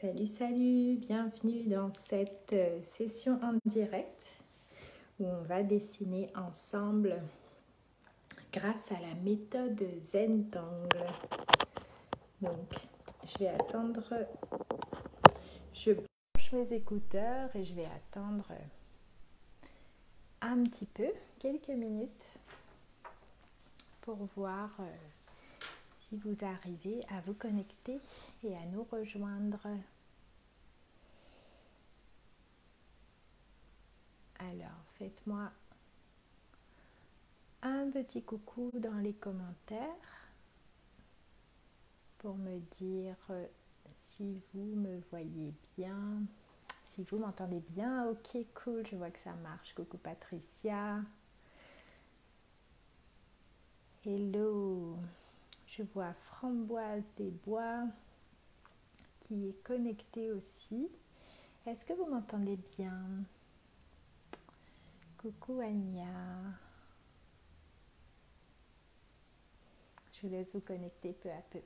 Salut, salut, bienvenue dans cette session en direct où on va dessiner ensemble grâce à la méthode Zentangle. Donc, je vais attendre, je branche mes écouteurs et je vais attendre un petit peu, quelques minutes, pour voir si vous arrivez à vous connecter et à nous rejoindre. Alors, faites-moi un petit coucou dans les commentaires pour me dire si vous me voyez bien, si vous m'entendez bien. Ok, cool, je vois que ça marche. Coucou Patricia. Hello. Je vois Framboise des Bois qui est connectée aussi. Est-ce que vous m'entendez bien? Coucou Anya. Je vous laisse vous connecter peu à peu.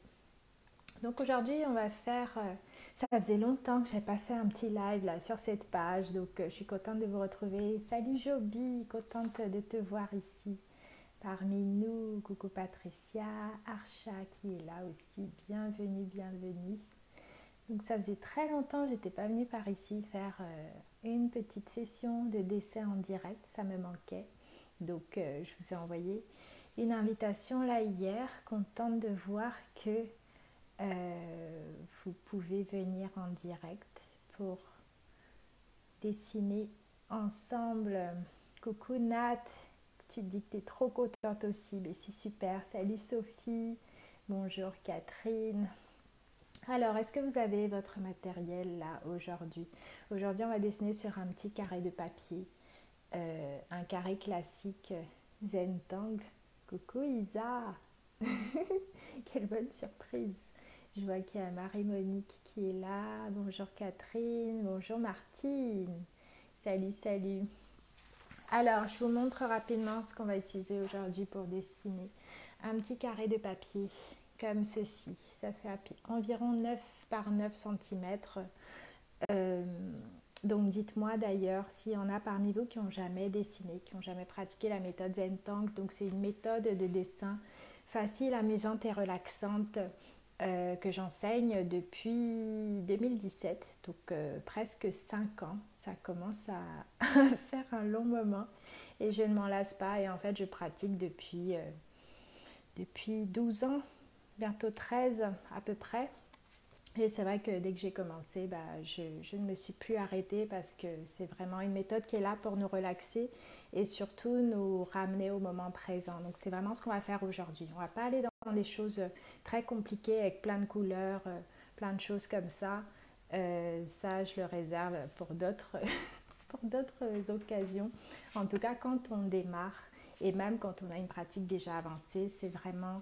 Donc aujourd'hui, on va faire... ça faisait longtemps que je n'avais pas fait un petit live là sur cette page, donc je suis contente de vous retrouver. Salut Joby, contente de te voir ici parmi nous. Coucou Patricia, Archa qui est là aussi, bienvenue, bienvenue. Donc ça faisait très longtemps que je n'étais pas venue par ici faire une petite session de dessin en direct, ça me manquait. Donc je vous ai envoyé une invitation là hier, contente de voir que vous pouvez venir en direct pour dessiner ensemble. Coucou Nat, tu te dis que tu es trop contente aussi, mais c'est super. Salut Sophie, bonjour Catherine. Alors, est-ce que vous avez votre matériel là aujourd'hui? Aujourd'hui, on va dessiner sur un petit carré de papier, un carré classique Zentangle. Coucou Isa. Quelle bonne surprise. Je vois qu'il y a Marie-Monique qui est là. Bonjour Catherine. Bonjour Martine. Salut, salut. Alors, je vous montre rapidement ce qu'on va utiliser aujourd'hui pour dessiner un petit carré de papier comme ceci. Ça fait environ 9 par 9 cm. Donc dites-moi d'ailleurs s'il y en a parmi vous qui n'ont jamais dessiné, qui n'ont jamais pratiqué la méthode Zentangle. Donc c'est une méthode de dessin facile, amusante et relaxante que j'enseigne depuis 2017, donc presque 5 ans. Ça commence à faire un long moment et je ne m'en lasse pas. Et en fait, je pratique depuis 12 ans, bientôt 13 à peu près. Et c'est vrai que dès que j'ai commencé, je ne me suis plus arrêtée parce que c'est vraiment une méthode qui est là pour nous relaxer et surtout nous ramener au moment présent. Donc c'est vraiment ce qu'on va faire aujourd'hui. On ne va pas aller dans des choses très compliquées avec plein de couleurs, plein de choses comme ça. Ça, je le réserve pour d'autres pour d'autres occasions. En tout cas, quand on démarre et même quand on a une pratique déjà avancée, c'est vraiment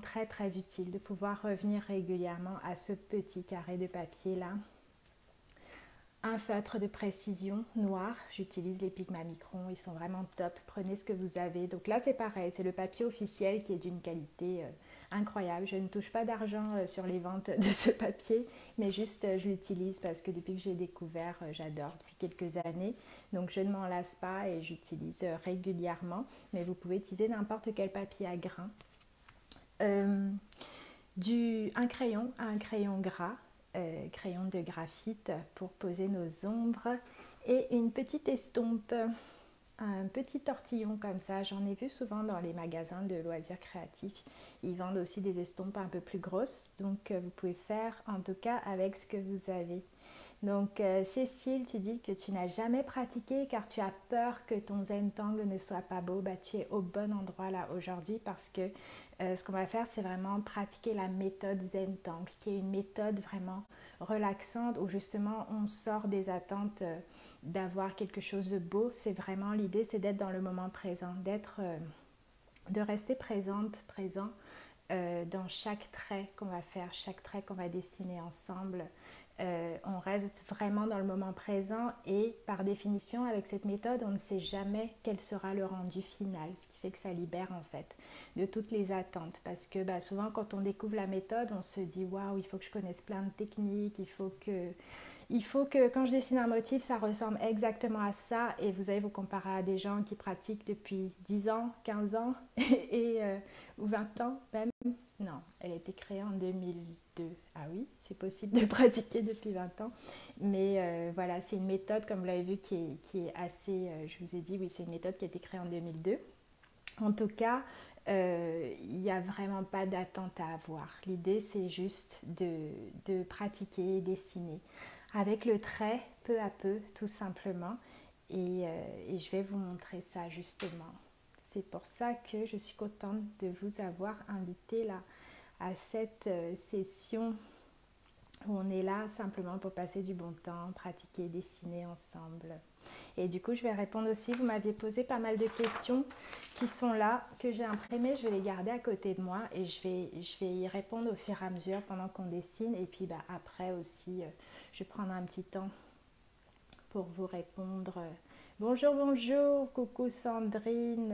très très utile de pouvoir revenir régulièrement à ce petit carré de papier là. Un feutre de précision noir, j'utilise les Pigma Micron, ils sont vraiment top, prenez ce que vous avez. Donc là c'est pareil, c'est le papier officiel qui est d'une qualité incroyable. Je ne touche pas d'argent sur les ventes de ce papier, mais juste je l'utilise parce que depuis que j'ai découvert, j'adore depuis quelques années. Donc je ne m'en lasse pas et j'utilise régulièrement, mais vous pouvez utiliser n'importe quel papier à grains. Un crayon gras, crayon de graphite pour poser nos ombres et une petite estompe, un petit tortillon comme ça. J'en ai vu souvent dans les magasins de loisirs créatifs. Ils vendent aussi des estompes un peu plus grosses, donc vous pouvez faire en tout cas avec ce que vous avez. Donc Cécile, tu dis que tu n'as jamais pratiqué car tu as peur que ton Zentangle ne soit pas beau. Tu es au bon endroit là aujourd'hui parce que ce qu'on va faire, c'est vraiment pratiquer la méthode Zentangle, qui est une méthode vraiment relaxante où justement on sort des attentes d'avoir quelque chose de beau. C'est vraiment l'idée, c'est d'être dans le moment présent, de rester présent dans chaque trait qu'on va faire, chaque trait qu'on va dessiner ensemble. on reste vraiment dans le moment présent et par définition avec cette méthode on ne sait jamais quel sera le rendu final, ce qui fait que ça libère en fait de toutes les attentes parce que souvent quand on découvre la méthode on se dit waouh, il faut que je connaisse plein de techniques, il faut que quand je dessine un motif ça ressemble exactement à ça et vous allez vous comparer à des gens qui pratiquent depuis 10 ans, 15 ans ou 20 ans même. Non, elle a été créée en 2002. Ah oui, c'est possible de pratiquer depuis 20 ans. Mais voilà, c'est une méthode, comme vous l'avez vu, qui est assez... je vous ai dit, oui, c'est une méthode qui a été créée en 2002. En tout cas, il n'y a vraiment pas d'attente à avoir. L'idée, c'est juste de pratiquer, dessiner. Avec le trait, peu à peu, tout simplement. Et je vais vous montrer ça, justement. C'est pour ça que je suis contente de vous avoir invité là à cette session où on est là simplement pour passer du bon temps, pratiquer, dessiner ensemble. Et du coup, je vais répondre aussi. Vous m'aviez posé pas mal de questions qui sont là, que j'ai imprimées. Je vais les garder à côté de moi et je vais y répondre au fur et à mesure pendant qu'on dessine. Et puis après aussi, je vais prendre un petit temps pour vous répondre. Bonjour, bonjour, coucou Sandrine,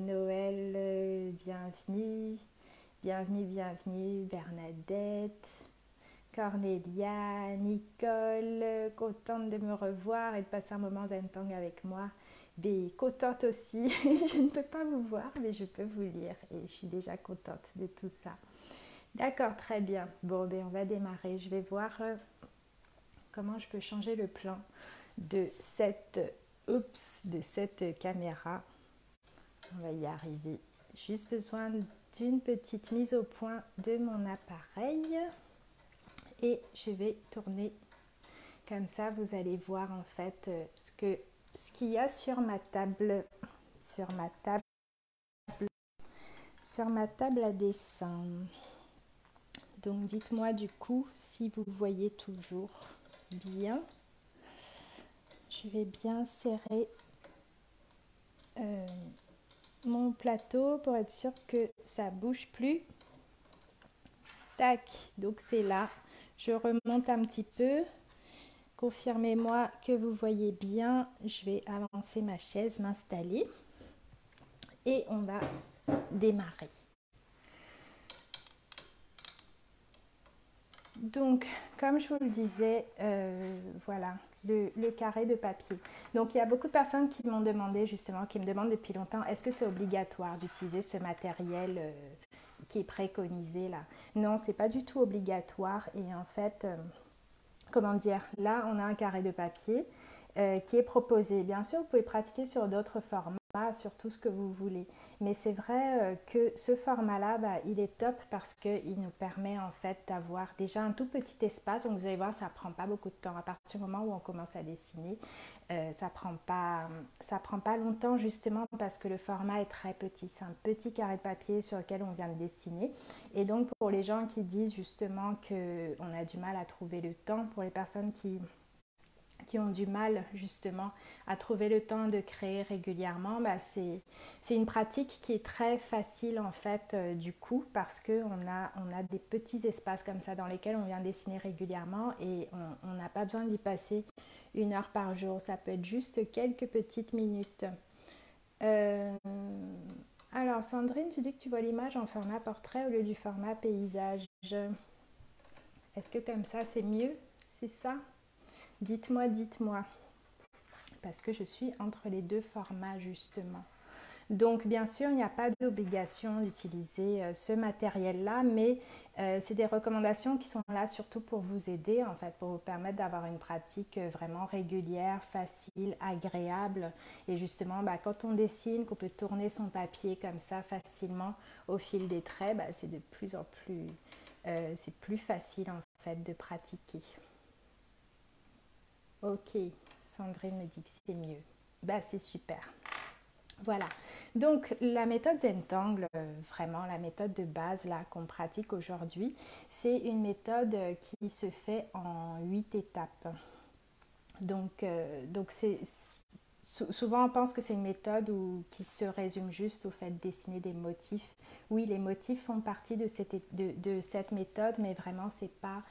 Noël, bienvenue, bienvenue, Bernadette, Cornélia, Nicole, contente de me revoir et de passer un moment Zentang avec moi. B, contente aussi, je ne peux pas vous voir, mais je peux vous lire et je suis déjà contente de tout ça. D'accord, très bien. Bon, on va démarrer. Je vais voir comment je peux changer le plan de cette caméra. On va y arriver. Juste besoin d'une petite mise au point de mon appareil et je vais tourner comme ça. Vous allez voir en fait ce qu'il y a sur ma table à dessin. Donc dites-moi du coup si vous voyez toujours bien. Je vais bien serrer mon plateau pour être sûr que ça bouge plus. Tac, donc c'est là. Je remonte un petit peu. Confirmez-moi que vous voyez bien. Je vais avancer ma chaise, m'installer. Et on va démarrer. Donc, comme je vous le disais, voilà, le carré de papier. Donc, il y a beaucoup de personnes qui m'ont demandé justement, qui me demandent depuis longtemps, est-ce que c'est obligatoire d'utiliser ce matériel qui est préconisé là? Non, c'est pas du tout obligatoire. Et en fait, comment dire, là, on a un carré de papier qui est proposé. Bien sûr, vous pouvez pratiquer sur d'autres formats, sur tout ce que vous voulez. Mais c'est vrai que ce format-là, il est top parce qu'il nous permet en fait d'avoir déjà un tout petit espace. Donc vous allez voir, ça ne prend pas beaucoup de temps. À partir du moment où on commence à dessiner, ça prend pas longtemps justement parce que le format est très petit. C'est un petit carré de papier sur lequel on vient de dessiner. Et donc pour les gens qui disent justement qu'on a du mal à trouver le temps, pour les personnes qui ont du mal justement à trouver le temps de créer régulièrement, c'est une pratique qui est très facile en fait du coup parce qu'on a des petits espaces comme ça dans lesquels on vient dessiner régulièrement et on n'a pas besoin d'y passer 1 heure par jour, ça peut être juste quelques petites minutes. Alors Sandrine, tu dis que tu vois l'image en format portrait au lieu du format paysage. Est-ce que comme ça c'est mieux? C'est ça? Dites-moi, parce que je suis entre les deux formats justement. Donc bien sûr, il n'y a pas d'obligation d'utiliser ce matériel-là, mais c'est des recommandations qui sont là surtout pour vous aider, en fait, pour vous permettre d'avoir une pratique vraiment régulière, facile, agréable. Et justement, quand on dessine, qu'on peut tourner son papier comme ça facilement au fil des traits, c'est de plus en plus, c'est plus facile en fait de pratiquer. Ok, Sandrine me dit que c'est mieux. C'est super. Voilà, donc la méthode Zentangle, vraiment la méthode de base là qu'on pratique aujourd'hui, c'est une méthode qui se fait en 8 étapes. Donc souvent on pense que c'est une méthode qui se résume juste au fait de dessiner des motifs. Oui, les motifs font partie de cette méthode, mais vraiment c'est pas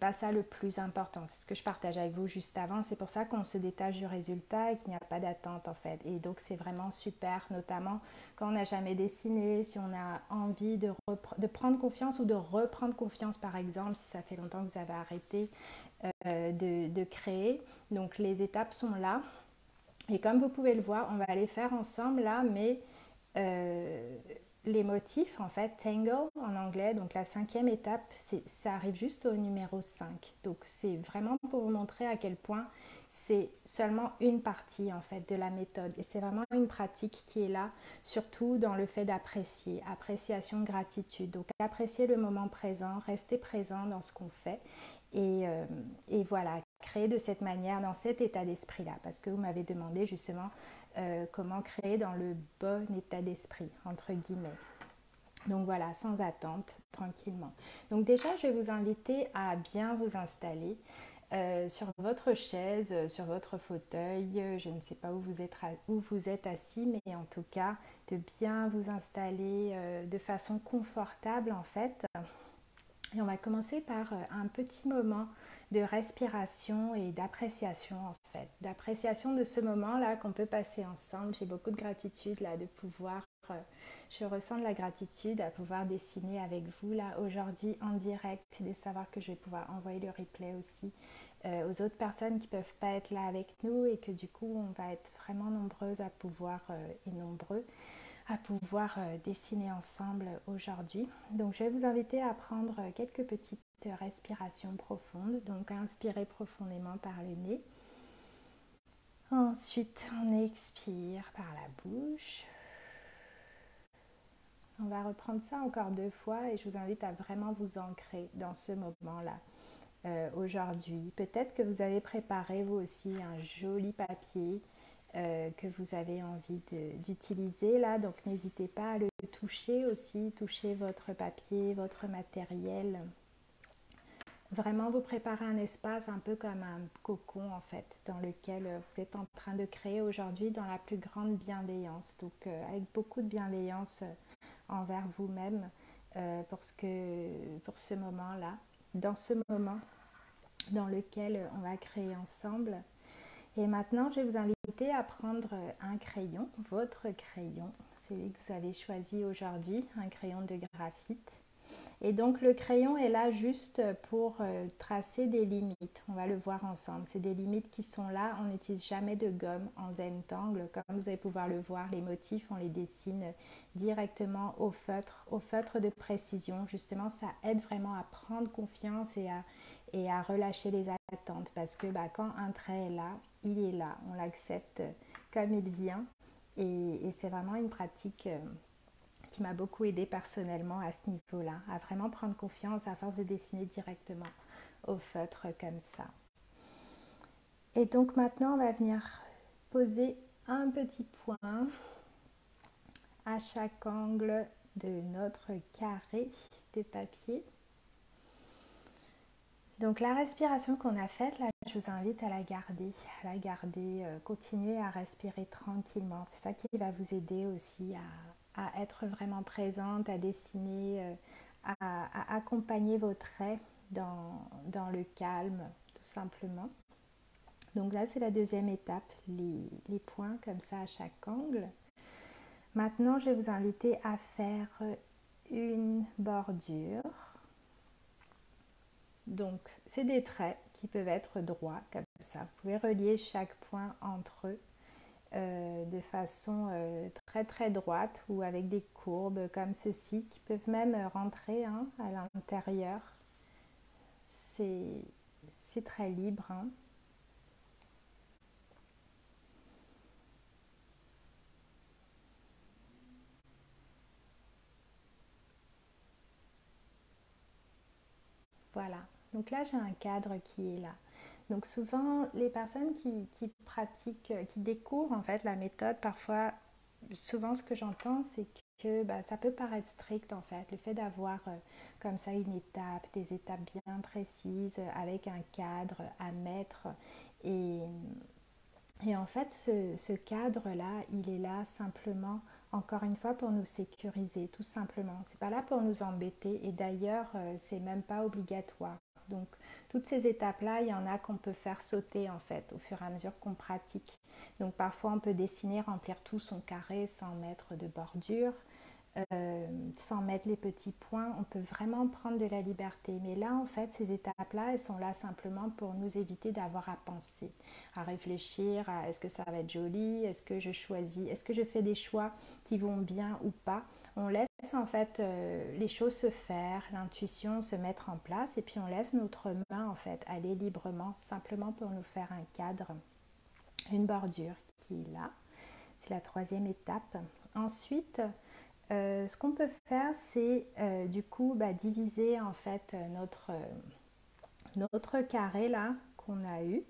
pas ça le plus important. C'est ce que je partage avec vous juste avant. C'est pour ça qu'on se détache du résultat et qu'il n'y a pas d'attente en fait. Et donc c'est vraiment super, notamment quand on n'a jamais dessiné, si on a envie de prendre confiance ou de reprendre confiance par exemple, si ça fait longtemps que vous avez arrêté de créer. Donc les étapes sont là. Et comme vous pouvez le voir, on va les faire ensemble là, mais les motifs, en fait, tangle en anglais, donc la 5e étape, ça arrive juste au numéro 5. Donc c'est vraiment pour vous montrer à quel point c'est seulement une partie en fait de la méthode. Et c'est vraiment une pratique qui est là, surtout dans le fait d'apprécier, appréciation, gratitude. Donc apprécier le moment présent, rester présent dans ce qu'on fait. Et voilà, créer de cette manière, dans cet état d'esprit-là, parce que vous m'avez demandé justement comment créer dans le bon état d'esprit, entre guillemets. Donc voilà, sans attente, tranquillement. Donc déjà, je vais vous inviter à bien vous installer sur votre chaise, sur votre fauteuil. Je ne sais pas où vous êtes assis, mais en tout cas, de bien vous installer de façon confortable en fait. Et on va commencer par un petit moment de respiration et d'appréciation en fait. D'appréciation de ce moment-là qu'on peut passer ensemble. J'ai beaucoup de gratitude là de pouvoir, je ressens de la gratitude à pouvoir dessiner avec vous là aujourd'hui en direct, de savoir que je vais pouvoir envoyer le replay aussi aux autres personnes qui ne peuvent pas être là avec nous et que du coup on va être vraiment nombreuses à pouvoir et nombreux à pouvoir dessiner ensemble aujourd'hui. Donc je vais vous inviter à prendre quelques petites respirations profondes. Donc inspirez profondément par le nez. Ensuite on expire par la bouche. On va reprendre ça encore 2 fois et je vous invite à vraiment vous ancrer dans ce moment-là. Aujourd'hui, peut-être que vous avez préparé vous aussi un joli papier que vous avez envie d'utiliser là, donc n'hésitez pas à le toucher aussi, toucher votre papier, votre matériel. Vraiment vous préparer un espace un peu comme un cocon en fait, dans lequel vous êtes en train de créer aujourd'hui dans la plus grande bienveillance, donc avec beaucoup de bienveillance envers vous-même pour ce moment-là, dans ce moment dans lequel on va créer ensemble. Et maintenant, je vais vous inviter à prendre un crayon, votre crayon, celui que vous avez choisi aujourd'hui, un crayon de graphite. Et donc le crayon est là juste pour tracer des limites, on va le voir ensemble. C'est des limites qui sont là, on n'utilise jamais de gomme en Zentangle. Comme vous allez pouvoir le voir, les motifs, on les dessine directement au feutre de précision. Justement, ça aide vraiment à prendre confiance et à relâcher les attentes. Parce que quand un trait est là, il est là, on l'accepte comme il vient. Et c'est vraiment une pratique qui m'a beaucoup aidée personnellement à ce niveau-là, à vraiment prendre confiance à force de dessiner directement au feutre comme ça. Et donc maintenant, on va venir poser un petit point à chaque angle de notre carré de papier. Donc la respiration qu'on a faite, là, je vous invite à la garder, continuer à respirer tranquillement. C'est ça qui va vous aider aussi à être vraiment présente, à dessiner, à accompagner vos traits dans le calme, tout simplement. Donc là, c'est la 2e étape, les points comme ça à chaque angle. Maintenant, je vais vous inviter à faire une bordure. Donc, c'est des traits qui peuvent être droits comme ça. Vous pouvez relier chaque point entre eux de façon très très droite ou avec des courbes comme ceci qui peuvent même rentrer à l'intérieur. C'est très libre. Voilà. Donc là, j'ai un cadre qui est là. Donc souvent, les personnes qui pratiquent, qui découvrent en fait la méthode, parfois, souvent ce que j'entends, c'est que ça peut paraître strict en fait. Le fait d'avoir comme ça une étape, des étapes bien précises, avec un cadre à mettre. Et en fait, ce cadre-là, il est là simplement, encore une fois, pour nous sécuriser, tout simplement. C'est pas là pour nous embêter. Et d'ailleurs, c'est même pas obligatoire. Donc toutes ces étapes-là, il y en a qu'on peut faire sauter en fait au fur et à mesure qu'on pratique. Donc parfois on peut dessiner, remplir tout son carré sans mettre de bordure, sans mettre les petits points. On peut vraiment prendre de la liberté. Mais là en fait ces étapes-là, elles sont là simplement pour nous éviter d'avoir à penser, à réfléchir à est-ce que ça va être joli, est-ce que je choisis, est-ce que je fais des choix qui vont bien ou pas. On laisse en fait les choses se faire, l'intuition se mettre en place et puis on laisse notre main en fait aller librement simplement pour nous faire un cadre, une bordure qui est là. C'est la troisième étape. Ensuite, ce qu'on peut faire c'est du coup diviser en fait notre carré là qu'on a eu,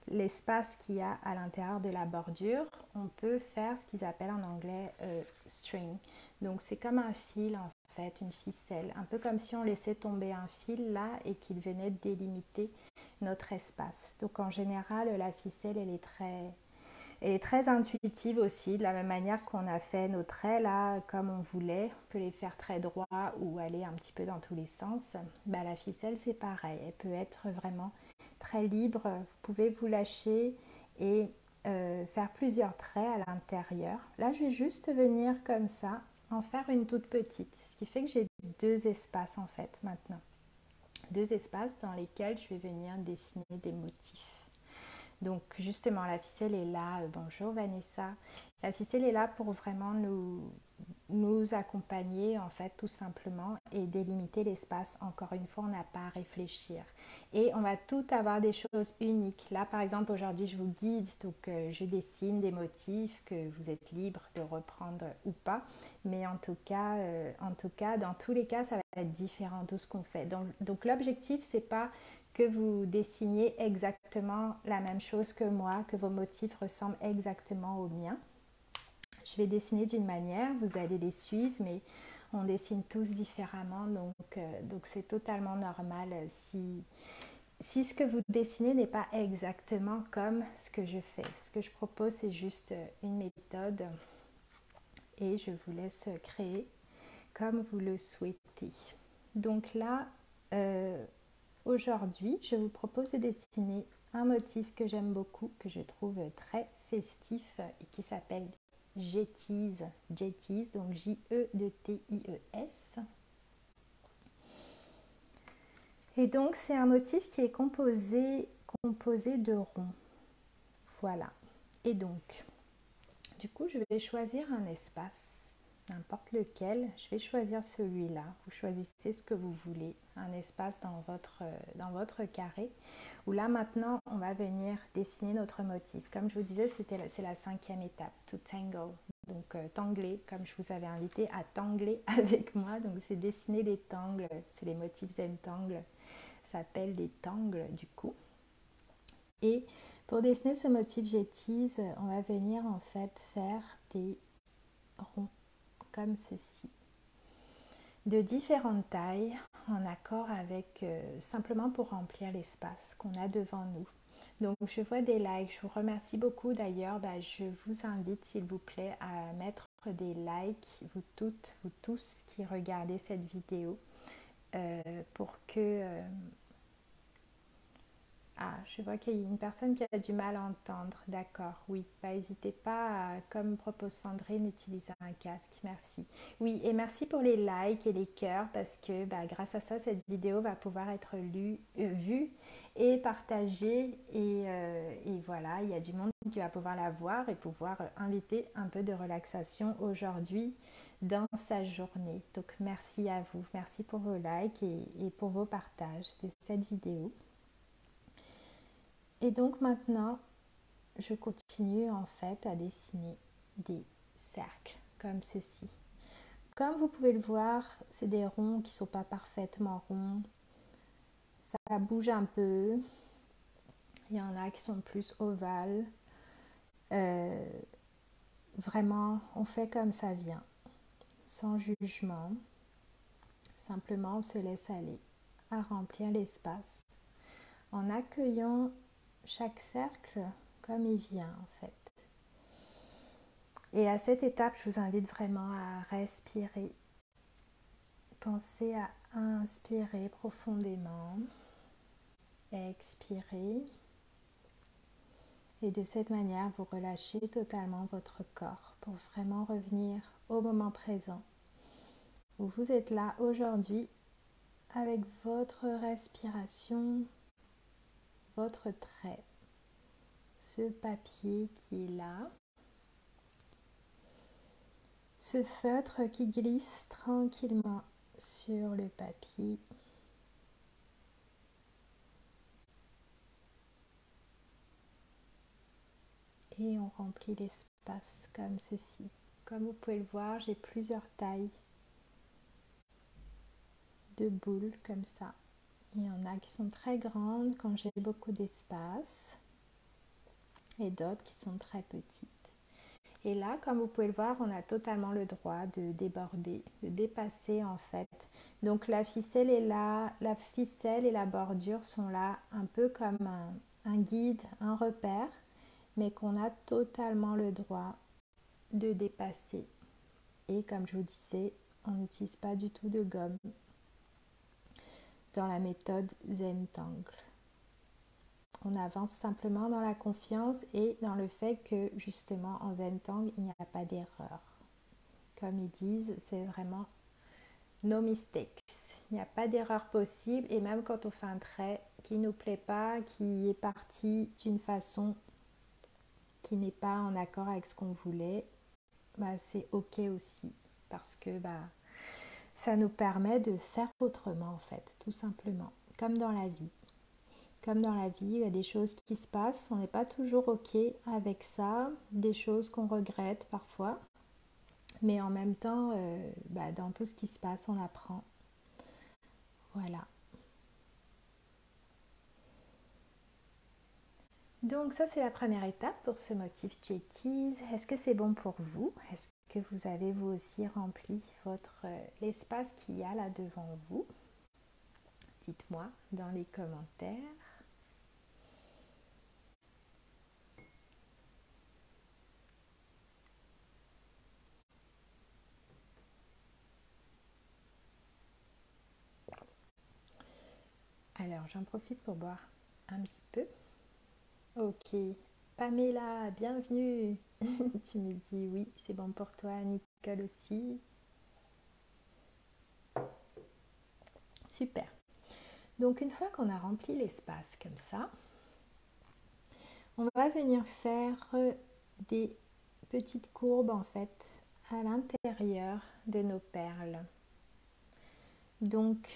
l'espace qu'il y a à l'intérieur de la bordure. On peut faire ce qu'ils appellent en anglais string. Donc c'est comme un fil en fait, une ficelle, un peu comme si on laissait tomber un fil là et qu'il venait délimiter notre espace. Donc en général la ficelle elle est très intuitive aussi, de la même manière qu'on a fait nos traits là comme on voulait. On peut les faire très droits ou aller un petit peu dans tous les sens. La ficelle c'est pareil, elle peut être vraiment très libre. Vous pouvez vous lâcher et faire plusieurs traits à l'intérieur. Là je vais juste venir comme ça en faire une toute petite, ce qui fait que j'ai deux espaces en fait maintenant, deux espaces dans lesquels je vais venir dessiner des motifs. Donc justement la ficelle est là, bonjour Vanessa, la ficelle est là pour vraiment nous accompagner en fait tout simplement et délimiter l'espace. Encore une fois on n'a pas à réfléchir et on va tout avoir des choses uniques. Là par exemple aujourd'hui je vous guide, donc je dessine des motifs que vous êtes libre de reprendre ou pas, mais en tout cas dans tous les cas ça va être différent de ce qu'on fait. Donc l'objectif c'est pas que vous dessiniez exactement la même chose que moi, que vos motifs ressemblent exactement aux miens. Je vais dessiner d'une manière, vous allez les suivre, mais on dessine tous différemment, donc c'est totalement normal si ce que vous dessinez n'est pas exactement comme ce que je fais. Ce que je propose, c'est juste une méthode et je vous laisse créer comme vous le souhaitez. Donc là, aujourd'hui, je vous propose de dessiner un motif que j'aime beaucoup, que je trouve très festif et qui s'appelle Jetties, donc J-E-T-I-E-S. Et donc c'est un motif qui est composé de ronds. Voilà. Et donc, du coup, je vais choisir un espace, n'importe lequel. Je vais choisir celui-là. Vous choisissez ce que vous voulez, un espace dans votre carré. Où là maintenant, on va venir dessiner notre motif. Comme je vous disais, c'est la cinquième étape, to tangle. Donc tangler, comme je vous avais invité à tangler avec moi. Donc c'est dessiner des tangles, c'est les motifs Zentangle. Ça s'appelle des tangles du coup. Et pour dessiner ce motif Jetties, on va venir en fait faire des ronds comme ceci, de différentes tailles, en accord avec simplement pour remplir l'espace qu'on a devant nous. Donc je vois des likes, je vous remercie beaucoup d'ailleurs. Je vous invite s'il vous plaît à mettre des likes, vous toutes, vous tous qui regardez cette vidéo, pour que... Ah, je vois qu'il y a une personne qui a du mal à entendre. D'accord, oui. N'hésitez pas, comme propose Sandrine, d'utiliser un casque. Merci. Oui, et merci pour les likes et les cœurs parce que grâce à ça, cette vidéo va pouvoir être vue et partagée. Et voilà, il y a du monde qui va pouvoir la voir et pouvoir inviter un peu de relaxation aujourd'hui dans sa journée. Donc, merci à vous. Merci pour vos likes et pour vos partages de cette vidéo. Et donc maintenant, je continue en fait à dessiner des cercles comme ceci. Comme vous pouvez le voir, c'est des ronds qui ne sont pas parfaitement ronds. Ça bouge un peu. Il y en a qui sont plus ovales. Vraiment, on fait comme ça vient, sans jugement. Simplement, on se laisse aller à remplir l'espace en accueillant chaque cercle comme il vient en fait. Et à cette étape, je vous invite vraiment à respirer. Pensez à inspirer profondément expirez. Et de cette manière, vous relâchez totalement votre corps pour vraiment revenir au moment présent, où vous êtes là aujourd'hui avec votre respiration, votre trait, ce papier qui est là, ce feutre qui glisse tranquillement sur le papier. Et on remplit l'espace comme ceci. Comme vous pouvez le voir, j'ai plusieurs tailles de boules comme ça. Il y en a qui sont très grandes quand j'ai beaucoup d'espace et d'autres qui sont très petites. Et là, comme vous pouvez le voir, on a totalement le droit de déborder, de dépasser en fait. Donc la ficelle est là, la ficelle et la bordure sont là un peu comme un guide, un repère, mais qu'on a totalement le droit de dépasser. Et comme je vous disais, on n'utilise pas du tout de gomme dans la méthode Zentangle. On avance simplement dans la confiance et dans le fait que justement en Zentangle, il n'y a pas d'erreur. Comme ils disent, c'est vraiment no mistakes. Il n'y a pas d'erreur possible et même quand on fait un trait qui ne nous plaît pas, qui est parti d'une façon qui n'est pas en accord avec ce qu'on voulait, bah, c'est ok aussi parce que ça nous permet de faire autrement en fait, tout simplement, comme dans la vie. Comme dans la vie, il y a des choses qui se passent, on n'est pas toujours ok avec ça, des choses qu'on regrette parfois, mais en même temps, dans tout ce qui se passe, on apprend. Voilà. Donc ça, c'est la première étape pour ce motif Jetties. Est-ce que c'est bon pour vous? Est-ce que vous avez vous aussi rempli l'espace qu'il y a là devant vous? Dites-moi dans les commentaires. Alors, j'en profite pour boire un petit peu. Ok. Pamela, bienvenue. Tu me dis oui, c'est bon pour toi. Nicole aussi. Super. Donc, une fois qu'on a rempli l'espace comme ça, on va venir faire des petites courbes en fait à l'intérieur de nos perles. Donc,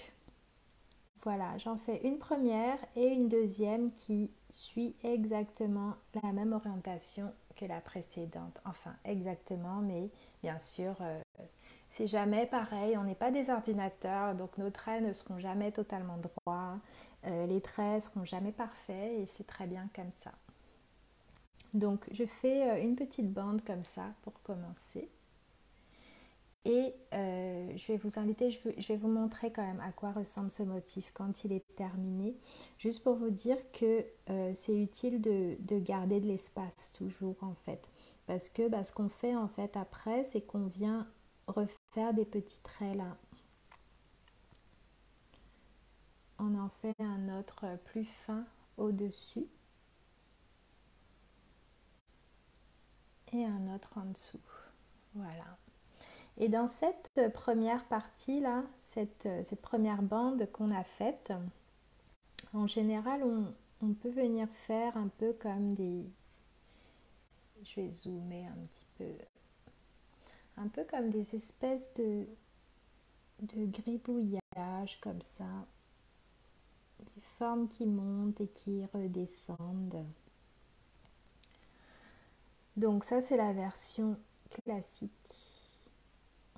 voilà, j'en fais une première et une deuxième qui suit exactement la même orientation que la précédente. Enfin, exactement, mais bien sûr, c'est jamais pareil. On n'est pas des ordinateurs, donc nos traits ne seront jamais totalement droits. Les traits seront jamais parfaits et c'est très bien comme ça. Donc, je fais une petite bande comme ça pour commencer. Et je vais vous inviter, je vais vous montrer quand même à quoi ressemble ce motif quand il est terminé. Juste pour vous dire que c'est utile de garder de l'espace toujours en fait. Parce que ce qu'on fait en fait après, c'est qu'on vient refaire des petits traits là. On en fait un autre plus fin au-dessus. Et un autre en dessous. Voilà. Et dans cette première partie là, cette première bande qu'on a faite, en général on peut venir faire un peu comme je vais zoomer un petit peu comme des espèces de gribouillage comme ça, des formes qui montent et qui redescendent. Donc ça c'est la version classique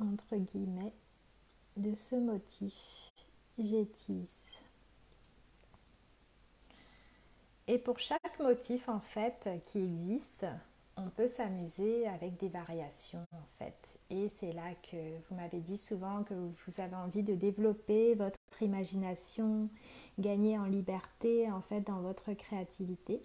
entre guillemets de ce motif Jetties. Et pour chaque motif en fait qui existe, on peut s'amuser avec des variations en fait. Et c'est là que vous m'avez dit souvent que vous avez envie de développer votre imagination, gagner en liberté en fait dans votre créativité.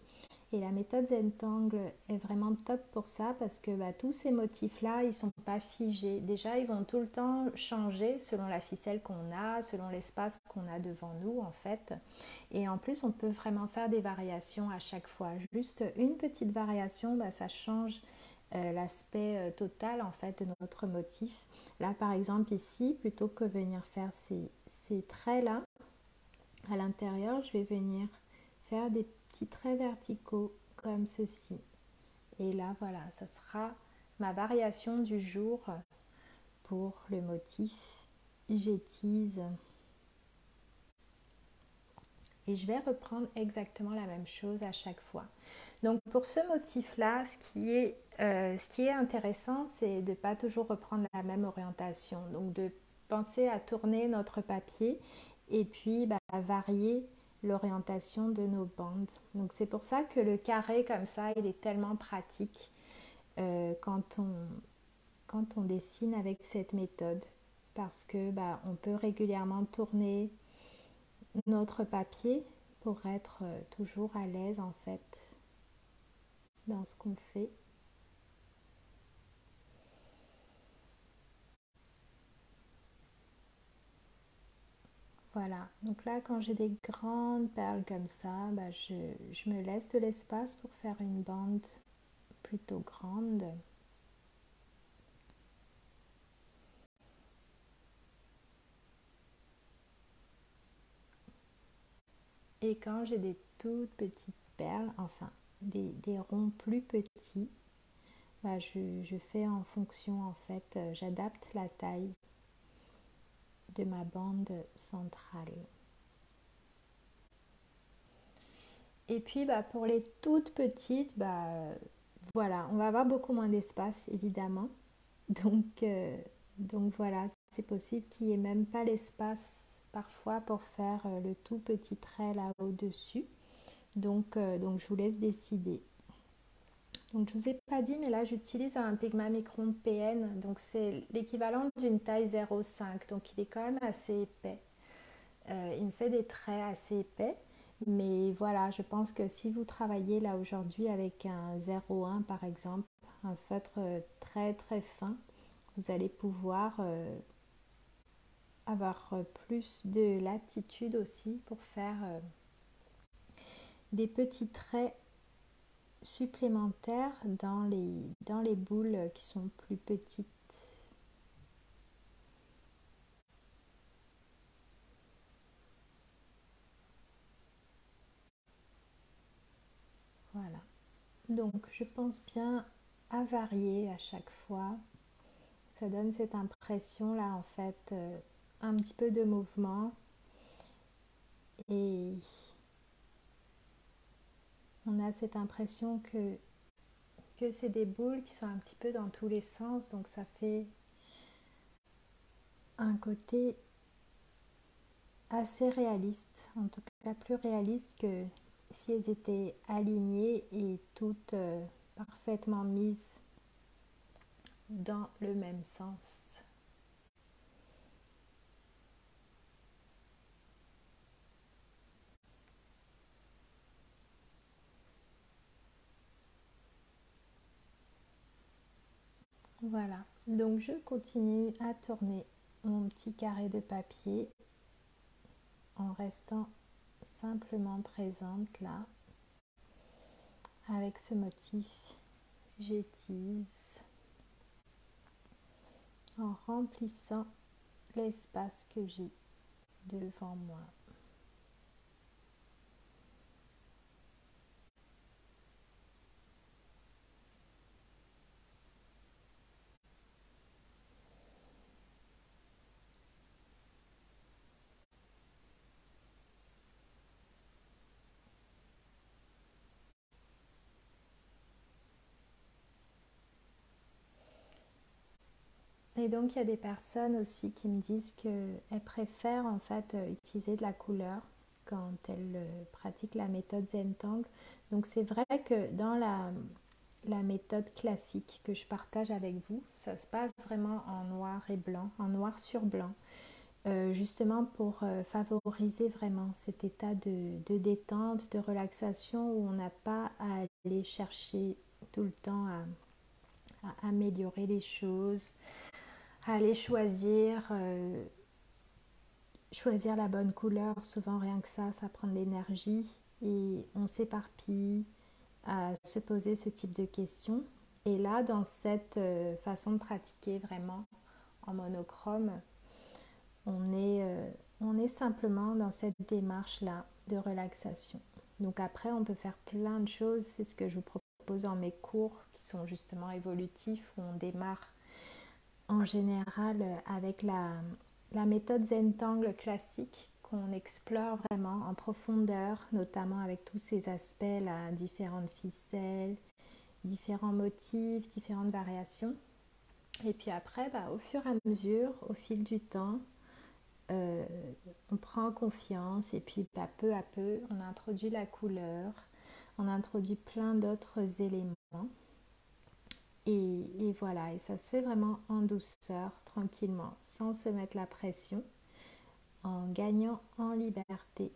Et la méthode Zentangle est vraiment top pour ça parce que tous ces motifs-là, ils ne sont pas figés. Déjà, ils vont tout le temps changer selon la ficelle qu'on a, selon l'espace qu'on a devant nous en fait. Et en plus, on peut vraiment faire des variations à chaque fois. Juste une petite variation, ça change l'aspect total en fait de notre motif. Là, par exemple, ici, plutôt que venir faire ces traits-là, à l'intérieur, je vais venir faire des petits traits verticaux comme ceci. Et là, voilà, ça sera ma variation du jour pour le motif J'étise. Et je vais reprendre exactement la même chose à chaque fois. Donc pour ce motif-là, ce qui est intéressant, c'est de ne pas toujours reprendre la même orientation. Donc de penser à tourner notre papier et puis varier l'orientation de nos bandes. Donc c'est pour ça que le carré comme ça, il est tellement pratique quand on dessine avec cette méthode. Parce que on peut régulièrement tourner notre papier pour être toujours à l'aise en fait dans ce qu'on fait. Voilà, donc là quand j'ai des grandes perles comme ça, je me laisse de l'espace pour faire une bande plutôt grande. Et quand j'ai des toutes petites perles, enfin des ronds plus petits, je fais en fonction en fait, j'adapte la taille de ma bande centrale. Et puis pour les toutes petites, voilà, on va avoir beaucoup moins d'espace évidemment. Donc, donc voilà, c'est possible qu'il n'y ait même pas l'espace parfois pour faire le tout petit trait là au-dessus. Donc je vous laisse décider. Donc je ne vous ai pas dit, mais là j'utilise un Pigma Micron PN, donc c'est l'équivalent d'une taille 0,5, donc il est quand même assez épais. Il me fait des traits assez épais, mais voilà, je pense que si vous travaillez là aujourd'hui avec un 0,1 par exemple, un feutre très très fin, vous allez pouvoir avoir plus de latitude aussi pour faire des petits traits supplémentaires dans les boules qui sont plus petites. Voilà. Donc je pense bien à varier à chaque fois. Ça donne cette impression là en fait, un petit peu de mouvement et on a cette impression que c'est des boules qui sont un petit peu dans tous les sens, donc ça fait un côté assez réaliste, en tout cas plus réaliste que si elles étaient alignées et toutes parfaitement mises dans le même sens. Voilà, donc je continue à tourner mon petit carré de papier en restant simplement présente là avec ce motif j'étise en remplissant l'espace que j'ai devant moi. Et donc il y a des personnes aussi qui me disent qu'elles préfèrent en fait utiliser de la couleur quand elles pratiquent la méthode Zentangle. Donc c'est vrai que dans la méthode classique que je partage avec vous, ça se passe vraiment en noir et blanc, en noir sur blanc. justement pour favoriser vraiment cet état de détente, de relaxation où on n'a pas à aller chercher tout le temps à améliorer les choses, à aller choisir la bonne couleur. Souvent rien que ça prend de l'énergie et on s'éparpille à se poser ce type de questions. Et là, dans cette façon de pratiquer vraiment en monochrome, on est simplement dans cette démarche-là de relaxation. Donc après, on peut faire plein de choses. C'est ce que je vous propose dans mes cours qui sont justement évolutifs, où on démarre en général avec la méthode Zentangle classique qu'on explore vraiment en profondeur, notamment avec tous ces aspects-là, différentes ficelles, différents motifs, différentes variations. Et puis après, au fur et à mesure, au fil du temps, on prend confiance et puis peu à peu, on introduit la couleur, on introduit plein d'autres éléments. Et voilà, et ça se fait vraiment en douceur, tranquillement, sans se mettre la pression, en gagnant en liberté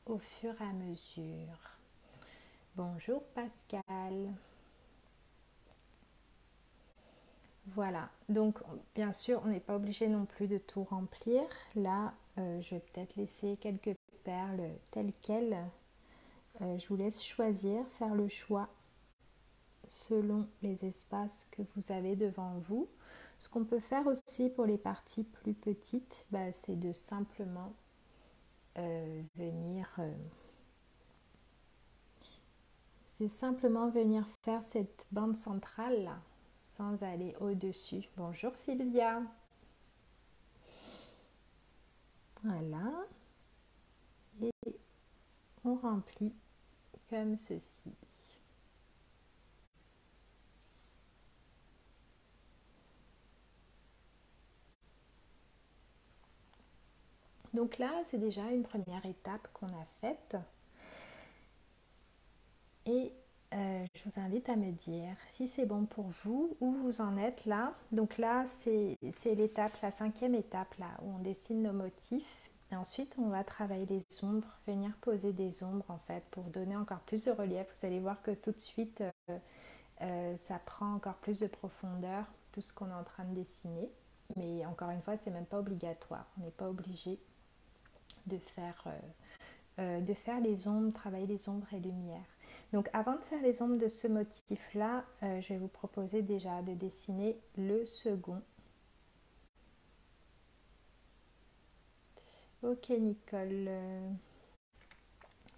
au fur et à mesure. Bonjour Pascal. Voilà, donc bien sûr, on n'est pas obligé non plus de tout remplir. Là, je vais peut-être laisser quelques perles telles quelles. Je vous laisse choisir, faire le choix selon les espaces que vous avez devant vous. Ce qu'on peut faire aussi pour les parties plus petites, c'est de simplement venir faire cette bande centrale là, sans aller au-dessus. Bonjour Sylvia. Voilà. Et on remplit comme ceci. Donc là, c'est déjà une première étape qu'on a faite. Et je vous invite à me dire si c'est bon pour vous, où vous en êtes là. Donc là, c'est l'étape, la 5e étape là, où on dessine nos motifs. Et ensuite, on va travailler les ombres, venir poser des ombres en fait, pour donner encore plus de relief. Vous allez voir que tout de suite, ça prend encore plus de profondeur, tout ce qu'on est en train de dessiner. Mais encore une fois, c'est même pas obligatoire. On n'est pas obligé de faire les ombres, travailler les ombres et lumière. Donc avant de faire les ombres de ce motif-là, je vais vous proposer déjà de dessiner le second. Ok Nicole,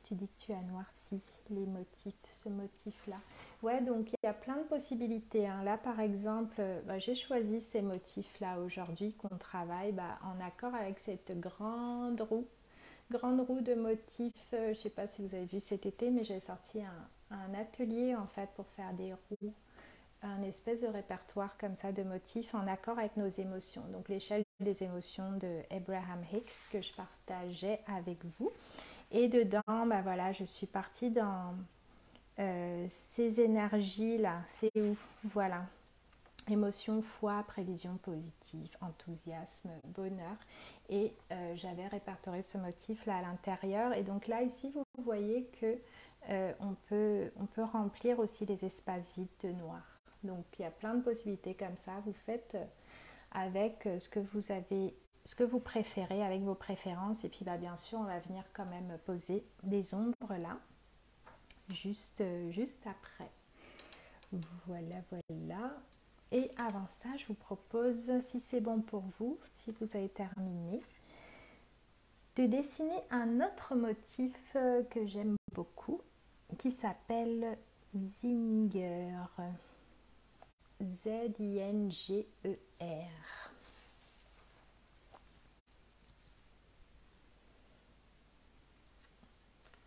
tu dis que tu as noirci les motifs, ce motif-là. Ouais, donc il y a plein de possibilités. Hein. Là par exemple, j'ai choisi ces motifs-là aujourd'hui qu'on travaille en accord avec cette grande roue de motifs. Je ne sais pas si vous avez vu cet été, mais j'ai sorti un atelier en fait pour faire des roues, un espèce de répertoire comme ça de motifs en accord avec nos émotions. Donc l'échelle des émotions de Abraham Hicks que je partageais avec vous. Et dedans, voilà, je suis partie dans ces énergies-là. C'est où? Voilà. Émotion, foi, prévision positive, enthousiasme, bonheur. Et j'avais répertorié ce motif-là à l'intérieur. Et donc là, ici, vous voyez que on peut remplir aussi les espaces vides de noir. Donc il y a plein de possibilités comme ça. Vous faites avec ce que vous préférez, avec vos préférences. Et puis bien sûr, on va venir quand même poser des ombres là, juste après. Voilà, voilà. Et avant ça, je vous propose, si c'est bon pour vous, si vous avez terminé, de dessiner un autre motif que j'aime beaucoup, qui s'appelle Zinger. Z-I-N-G-E-R.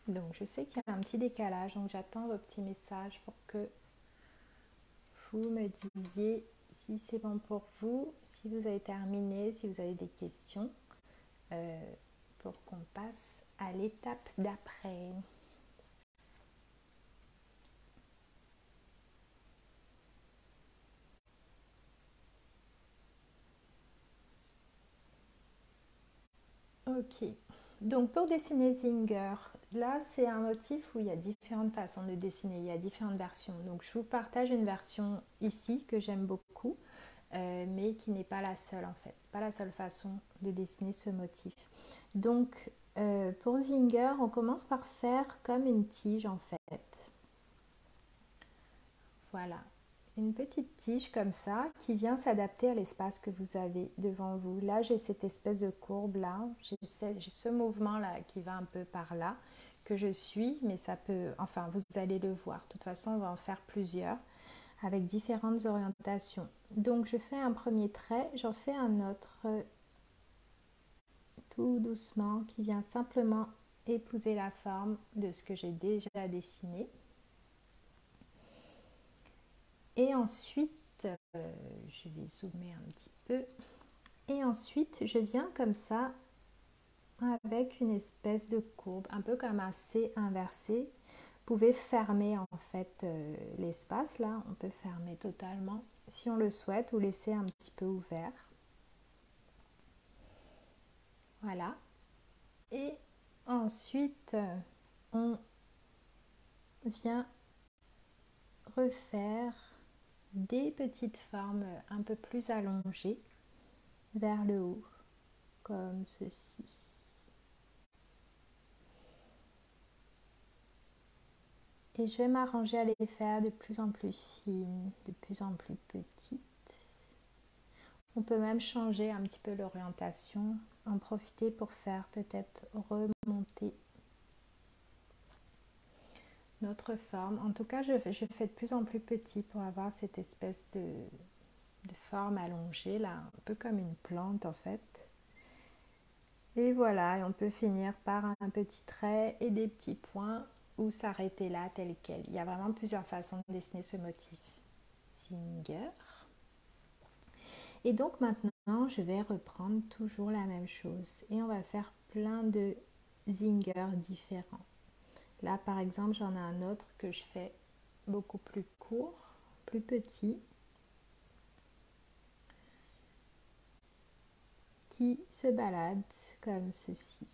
Donc je sais qu'il y a un petit décalage, donc j'attends vos petits messages pour que vous me disiez si c'est bon pour vous, si vous avez terminé, si vous avez des questions, pour qu'on passe à l'étape d'après. Ok, donc pour dessiner Zinger, là c'est un motif où il y a différentes façons de dessiner, il y a différentes versions. Donc je vous partage une version ici que j'aime beaucoup, mais qui n'est pas la seule en fait. C'est pas la seule façon de dessiner ce motif. Donc pour Zinger, on commence par faire comme une tige en fait. Voilà, une petite tige comme ça qui vient s'adapter à l'espace que vous avez devant vous. Là, j'ai cette espèce de courbe là, j'ai ce mouvement là qui va un peu par là que je suis, mais ça peut, enfin vous allez le voir. De toute façon, on va en faire plusieurs avec différentes orientations. Donc je fais un premier trait, j'en fais un autre tout doucement qui vient simplement épouser la forme de ce que j'ai déjà dessiné. Et ensuite, je vais zoomer un petit peu. Et ensuite, je viens comme ça avec une espèce de courbe, un peu comme un C inversé. Vous pouvez fermer en fait l'espace là, on peut fermer totalement si on le souhaite ou laisser un petit peu ouvert. Voilà. Et ensuite, on vient refaire des petites formes un peu plus allongées vers le haut, comme ceci. Et je vais m'arranger à les faire de plus en plus fines, de plus en plus petites. On peut même changer un petit peu l'orientation, en profiter pour faire peut-être remonter notre forme. En tout cas, je fais de plus en plus petit pour avoir cette espèce de forme allongée, là, un peu comme une plante en fait. Et voilà, et on peut finir par un petit trait et des petits points ou s'arrêter là tel quel. Il y a vraiment plusieurs façons de dessiner ce motif. Zinger. Et donc maintenant, je vais reprendre toujours la même chose et on va faire plein de Zinger différents. Là, par exemple, j'en ai un autre que je fais beaucoup plus court, plus petit, qui se balade comme ceci.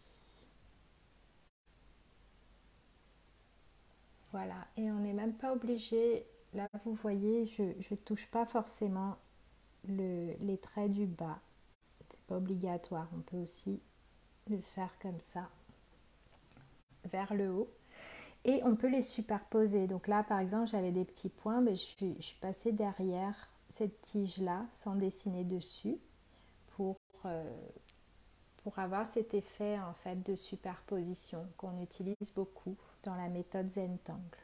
Voilà, et on n'est même pas obligé, là vous voyez, je ne touche pas forcément les traits du bas. C'est pas obligatoire, on peut aussi le faire comme ça, vers le haut. Et on peut les superposer. Donc là, par exemple, j'avais des petits points, mais je suis passée derrière cette tige-là, sans dessiner dessus, pour, euh, pour avoir cet effet en fait de superposition qu'on utilise beaucoup dans la méthode Zentangle.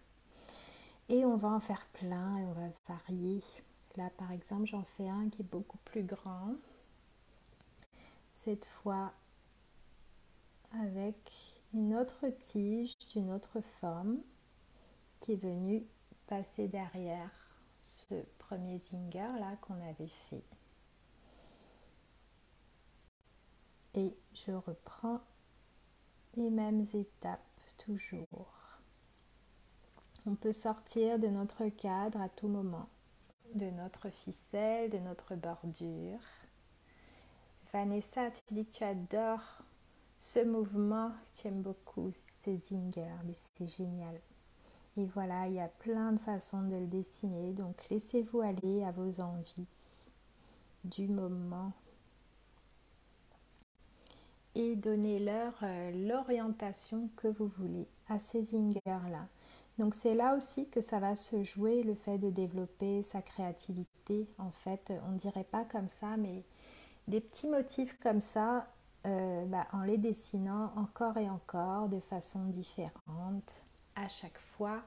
Et on va en faire plein et on va varier. Là, par exemple, j'en fais un qui est beaucoup plus grand. Cette fois, avec une autre tige d'une autre forme qui est venue passer derrière ce premier Zinger là qu'on avait fait. Et je reprends les mêmes étapes toujours. On peut sortir de notre cadre à tout moment, de notre ficelle, de notre bordure. Vanessa, tu dis que tu adores ce mouvement, que tu aimes beaucoup, c'est Zinger, mais c'est génial. Et voilà, il y a plein de façons de le dessiner, donc laissez-vous aller à vos envies du moment et donnez-leur l'orientation que vous voulez à ces Zingers-là. Donc c'est là aussi que ça va se jouer, le fait de développer sa créativité. En fait, on ne dirait pas comme ça, mais des petits motifs comme ça, en les dessinant encore et encore de façon différente à chaque fois,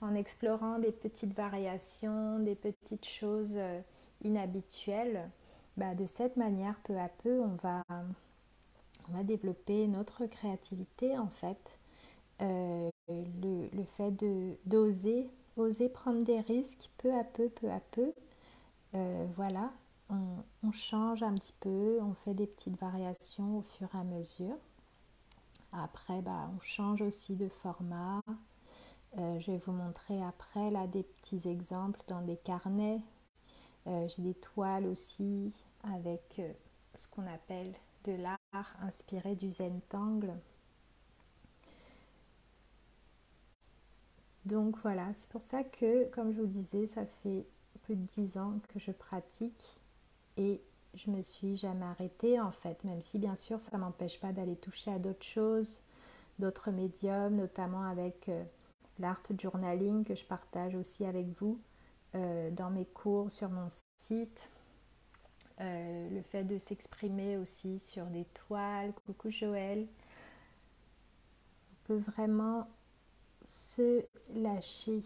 en explorant des petites variations, des petites choses inhabituelles, de cette manière, peu à peu, on va développer notre créativité en fait. Le fait d'oser, oser prendre des risques peu à peu, voilà, on change un petit peu, on fait des petites variations au fur et à mesure. Après, on change aussi de format. Je vais vous montrer après là des petits exemples dans des carnets. J'ai des toiles aussi avec ce qu'on appelle de l'art inspiré du Zentangle. Donc voilà, c'est pour ça que, comme je vous disais, ça fait plus de 10 ans que je pratique et je me suis jamais arrêtée en fait, même si bien sûr ça m'empêche pas d'aller toucher à d'autres choses, d'autres médiums, notamment avec l'art journaling que je partage aussi avec vous dans mes cours sur mon site. Le fait de s'exprimer aussi sur des toiles, coucou Joël, on peut vraiment se lâcher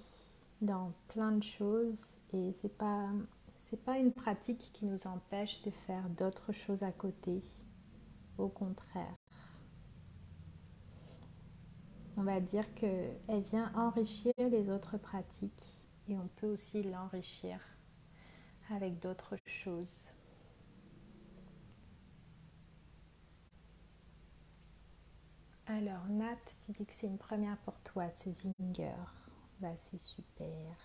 dans plein de choses et c'est pas une pratique qui nous empêche de faire d'autres choses à côté. Au contraire, on va dire qu'elle vient enrichir les autres pratiques et on peut aussi l'enrichir avec d'autres choses. Alors Nat, tu dis que c'est une première pour toi ce Zinger. Bah c'est super.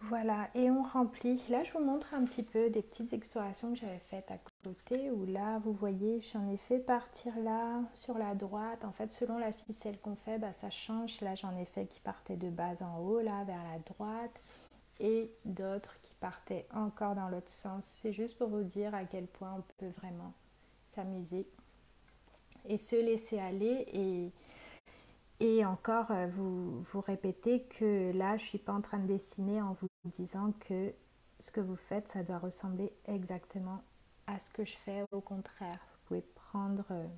Voilà, et on remplit. Là, je vous montre un petit peu des petites explorations que j'avais faites à côté, où là, vous voyez, j'en ai fait partir là, sur la droite. En fait, selon la ficelle qu'on fait, bah, ça change. Là, j'en ai fait qui partaient de bas en haut, là, vers la droite, et d'autres qui partaient encore dans l'autre sens. C'est juste pour vous dire à quel point on peut vraiment s'amuser et se laisser aller et encore, vous répétez que là, je ne suis pas en train de dessiner en vous disant que ce que vous faites, ça doit ressembler exactement à ce que je fais. Au contraire, vous pouvez prendre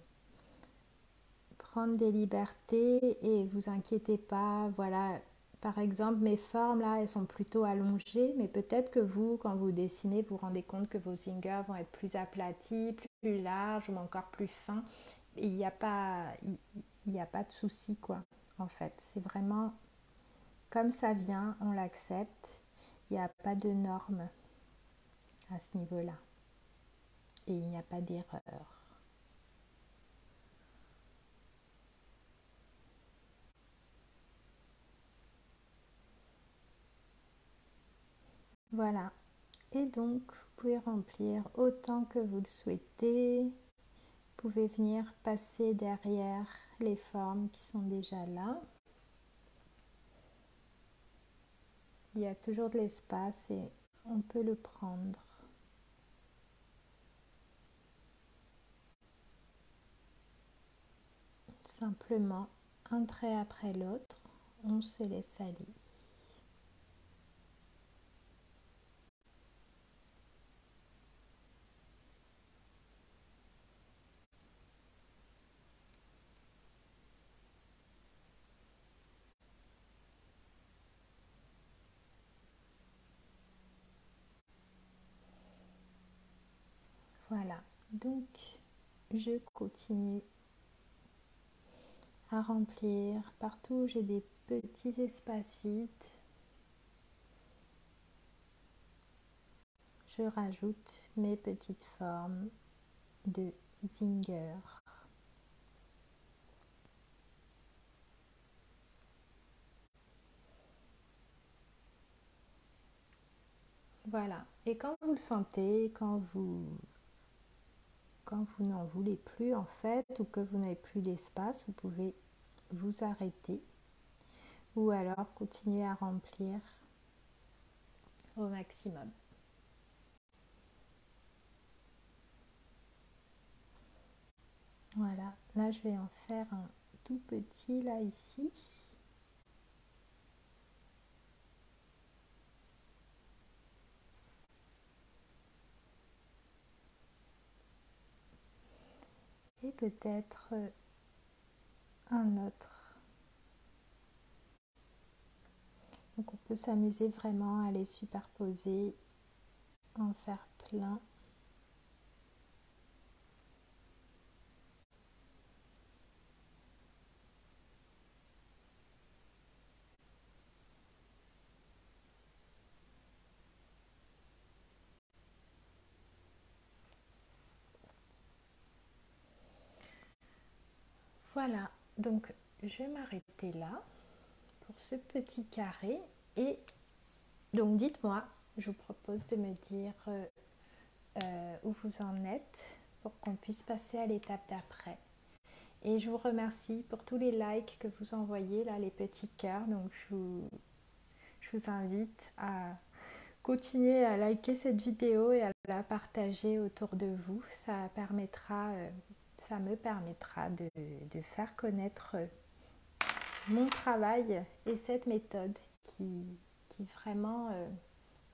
des libertés et vous inquiétez pas. Voilà, par exemple, mes formes là, elles sont plutôt allongées, mais peut-être que vous, quand vous dessinez, vous vous rendez compte que vos zingers vont être plus aplatis, plus larges ou encore plus fins. Il n'y a pas, il n'y a pas de souci quoi. En fait, c'est vraiment comme ça vient, on l'accepte. Il n'y a pas de normes à ce niveau-là et il n'y a pas d'erreur. Voilà. Et donc, vous pouvez remplir autant que vous le souhaitez. Vous pouvez venir passer derrière les formes qui sont déjà là. Il y a toujours de l'espace et on peut le prendre. Simplement, un trait après l'autre, on se laisse aller. Voilà, donc je continue à remplir partout où j'ai des petits espaces vides. Je rajoute mes petites formes de zinger. Voilà, et quand vous le sentez, quand vous n'en voulez plus en fait, ou que vous n'avez plus d'espace, vous pouvez vous arrêter ou alors continuer à remplir au maximum. Voilà, là je vais en faire un tout petit là ici. Et peut-être un autre. Donc on peut s'amuser vraiment à les superposer, en faire plein. Voilà, donc je vais m'arrêter là pour ce petit carré et Donc dites-moi, je vous propose de me dire où vous en êtes pour qu'on puisse passer à l'étape d'après. Et je vous remercie pour tous les likes que vous envoyez, là, les petits cœurs. Donc je vous invite à continuer à liker cette vidéo et à la partager autour de vous. Ça me permettra de faire connaître mon travail et cette méthode qui vraiment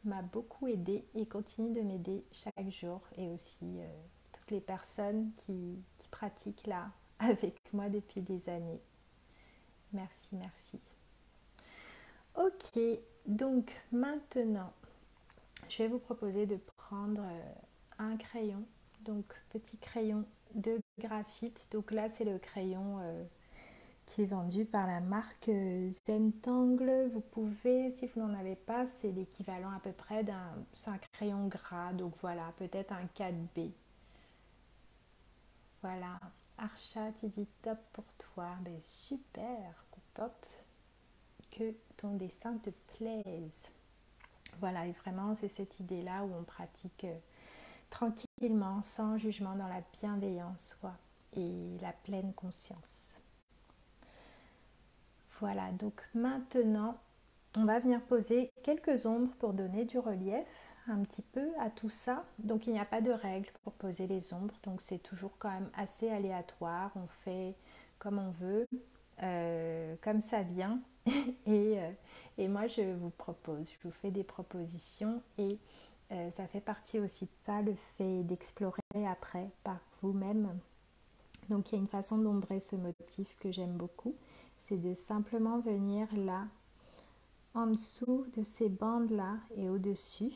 m'a beaucoup aidée et continue de m'aider chaque jour, et aussi toutes les personnes qui pratiquent là avec moi depuis des années. Merci, merci. Ok, donc maintenant, je vais vous proposer de prendre un crayon, donc petit crayon de graphite. Donc là, c'est le crayon qui est vendu par la marque Zentangle. Vous pouvez, si vous n'en avez pas, c'est l'équivalent à peu près c'est un crayon gras. Donc voilà, peut-être un 4B. Voilà. Archa, tu dis top pour toi. Ben super, contente que ton dessin te plaise. Voilà, et vraiment, c'est cette idée-là où on pratique tranquillement, sans jugement, dans la bienveillance, quoi, et la pleine conscience. Voilà, donc maintenant, on va venir poser quelques ombres pour donner du relief un petit peu à tout ça. Donc il n'y a pas de règle pour poser les ombres, donc c'est toujours quand même assez aléatoire. On fait comme on veut, comme ça vient. et moi je vous propose, je vous fais des propositions, et ça fait partie aussi de ça, le fait d'explorer après par vous-même. Donc il y a une façon d'ombrer ce motif que j'aime beaucoup, c'est de simplement venir là, en dessous de ces bandes-là et au-dessus,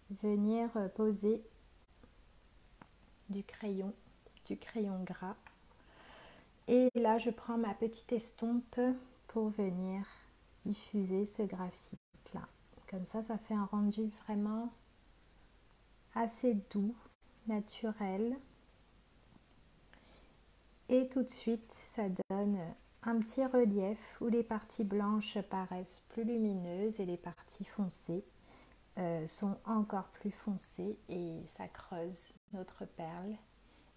venir poser du crayon gras. Et là, je prends ma petite estompe pour venir diffuser ce graphite-là. Comme ça fait un rendu vraiment assez doux, naturel. Et tout de suite, ça donne un petit relief où les parties blanches paraissent plus lumineuses et les parties foncées sont encore plus foncées, et ça creuse notre perle.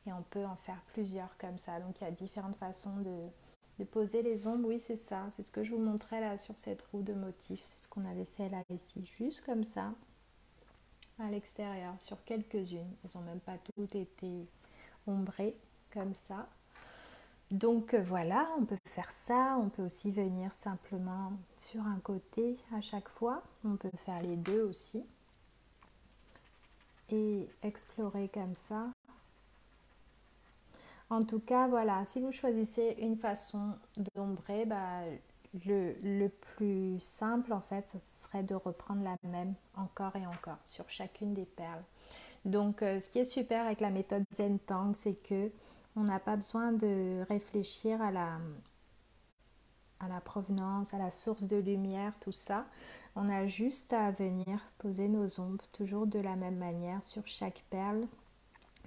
Et on peut en faire plusieurs comme ça. Donc il y a différentes façons de poser les ombres. Oui, c'est ça, c'est ce que je vous montrais là sur cette roue de motifs. C'est ce qu'on avait fait là ici, juste comme ça, à l'extérieur, sur quelques-unes. Elles n'ont même pas toutes été ombrées comme ça. Donc voilà, on peut faire ça. On peut aussi venir simplement sur un côté à chaque fois. On peut faire les deux aussi et explorer comme ça. En tout cas, voilà, si vous choisissez une façon d'ombrer, le plus simple en fait, ce serait de reprendre la même encore et encore sur chacune des perles. Donc ce qui est super avec la méthode Zentangle, c'est que on n'a pas besoin de réfléchir à la provenance, à la source de lumière, tout ça. On a juste à venir poser nos ombres toujours de la même manière sur chaque perle.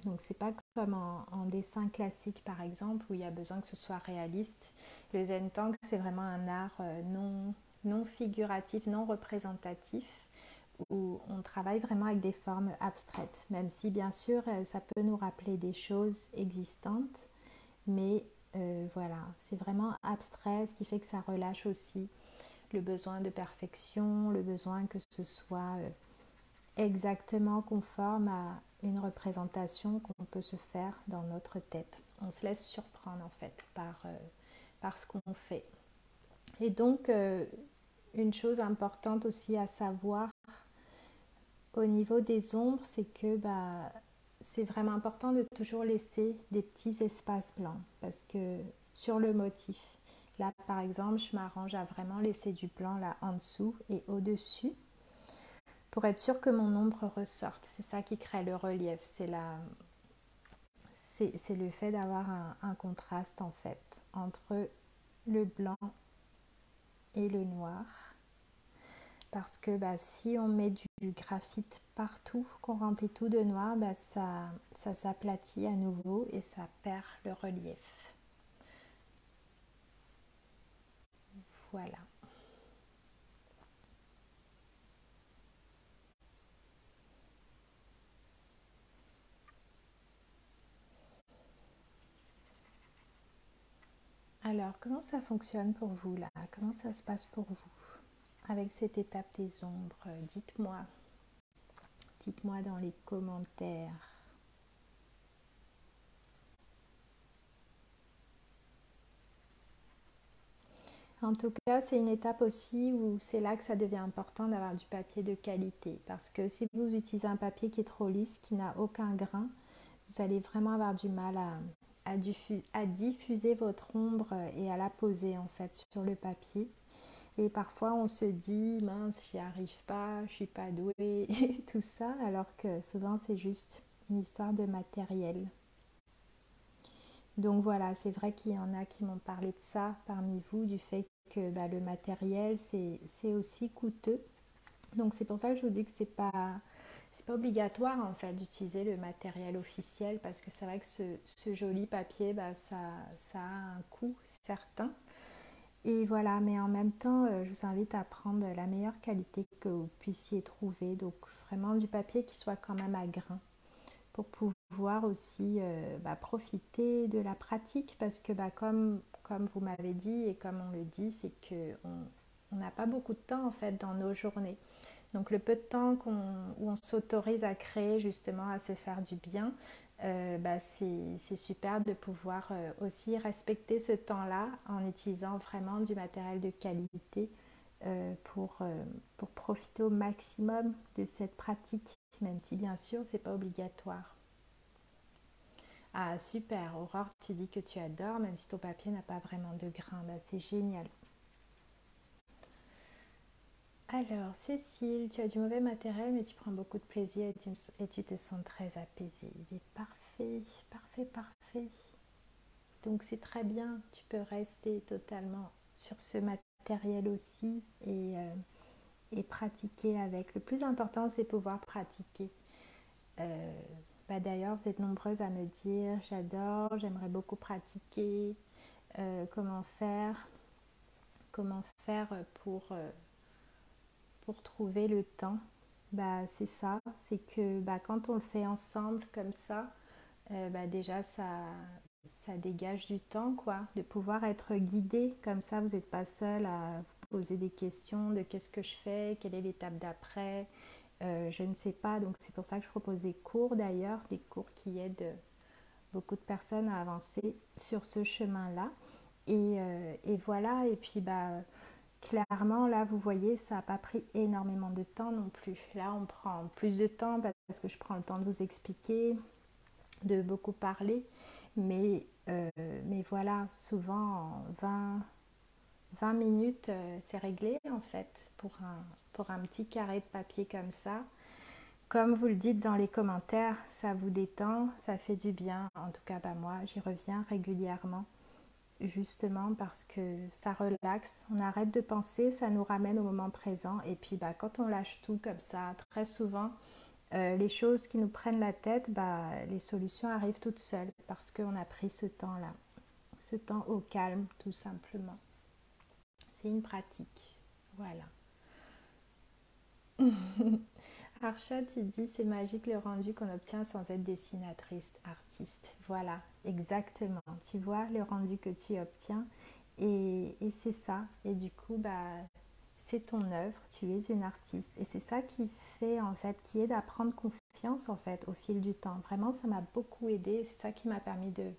Donc c'est pas comme en dessin classique par exemple, où il y a besoin que ce soit réaliste. Le Zentangle, c'est vraiment un art non figuratif, non représentatif, où on travaille vraiment avec des formes abstraites, même si bien sûr ça peut nous rappeler des choses existantes, mais voilà, c'est vraiment abstrait, ce qui fait que ça relâche aussi le besoin de perfection, le besoin que ce soit exactement conforme à une représentation qu'on peut se faire dans notre tête. On se laisse surprendre en fait par ce qu'on fait. Et donc une chose importante aussi à savoir au niveau des ombres, c'est que c'est vraiment important de toujours laisser des petits espaces blancs, parce que sur le motif, là par exemple, je m'arrange à vraiment laisser du blanc là en dessous et au-dessus, pour être sûr que mon ombre ressorte. C'est ça qui crée le relief, c'est le fait d'avoir un contraste en fait entre le blanc et le noir. Parce que si on met du graphite partout, qu'on remplit tout de noir, ça s'aplatit à nouveau et ça perd le relief. Voilà. Alors, comment ça fonctionne pour vous là? Comment ça se passe pour vous avec cette étape des ombres? Dites-moi. Dites-moi dans les commentaires. En tout cas, c'est une étape aussi où c'est là que ça devient important d'avoir du papier de qualité. Parce que si vous utilisez un papier qui est trop lisse, qui n'a aucun grain, vous allez vraiment avoir du mal à diffuser votre ombre et à la poser en fait sur le papier. Et parfois on se dit mince, j'y arrive pas, je suis pas douée, tout ça, alors que souvent c'est juste une histoire de matériel. Donc voilà, c'est vrai qu'il y en a qui m'ont parlé de ça parmi vous, du fait que le matériel c'est aussi coûteux. Donc c'est pour ça que je vous dis que c'est pas obligatoire en fait d'utiliser le matériel officiel, parce que c'est vrai que ce joli papier, ça a un coût certain. Et voilà, mais en même temps, je vous invite à prendre la meilleure qualité que vous puissiez trouver. Donc vraiment du papier qui soit quand même à grain pour pouvoir aussi profiter de la pratique, parce que comme vous m'avez dit et comme on le dit, c'est qu'on n'a pas beaucoup de temps en fait dans nos journées. Donc le peu de temps où on s'autorise à créer, justement, à se faire du bien, c'est super de pouvoir aussi respecter ce temps-là en utilisant vraiment du matériel de qualité pour profiter au maximum de cette pratique, même si bien sûr c'est pas obligatoire. Ah super, Aurore, tu dis que tu adores, même si ton papier n'a pas vraiment de grain, c'est génial. Alors, Cécile, tu as du mauvais matériel, mais tu prends beaucoup de plaisir et tu te sens très apaisée. Il est parfait, parfait, parfait. Donc, c'est très bien. Tu peux rester totalement sur ce matériel aussi et pratiquer avec. Le plus important, c'est pouvoir pratiquer. Euh, D'ailleurs, vous êtes nombreuses à me dire, j'adore, j'aimerais beaucoup pratiquer. Comment faire? Comment faire pour trouver le temps? C'est ça, c'est que quand on le fait ensemble comme ça, déjà ça dégage du temps, quoi, de pouvoir être guidé comme ça. Vous n'êtes pas seul à vous poser des questions de qu'est-ce que je fais, quelle est l'étape d'après, je ne sais pas. Donc c'est pour ça que je propose des cours, d'ailleurs, des cours qui aident beaucoup de personnes à avancer sur ce chemin-là. Et voilà, et puis clairement, là, vous voyez, ça n'a pas pris énormément de temps non plus. Là, on prend plus de temps parce que je prends le temps de vous expliquer, de beaucoup parler. Mais voilà, souvent en 20 minutes, c'est réglé en fait pour un petit carré de papier comme ça. Comme vous le dites dans les commentaires, ça vous détend, ça fait du bien. En tout cas, moi, j'y reviens régulièrement, justement parce que ça relaxe, on arrête de penser, ça nous ramène au moment présent. Et puis quand on lâche tout comme ça, très souvent, les choses qui nous prennent la tête, les solutions arrivent toutes seules parce qu'on a pris ce temps-là, ce temps au calme, tout simplement. C'est une pratique, voilà. Arshad, tu dis, c'est magique le rendu qu'on obtient sans être dessinatrice, artiste. Voilà, exactement. Tu vois le rendu que tu obtiens et c'est ça. Et du coup, c'est ton œuvre, tu es une artiste. Et c'est ça qui fait, en fait, qui aide à prendre confiance, en fait, au fil du temps. Vraiment, ça m'a beaucoup aidé. C'est ça qui m'a permis de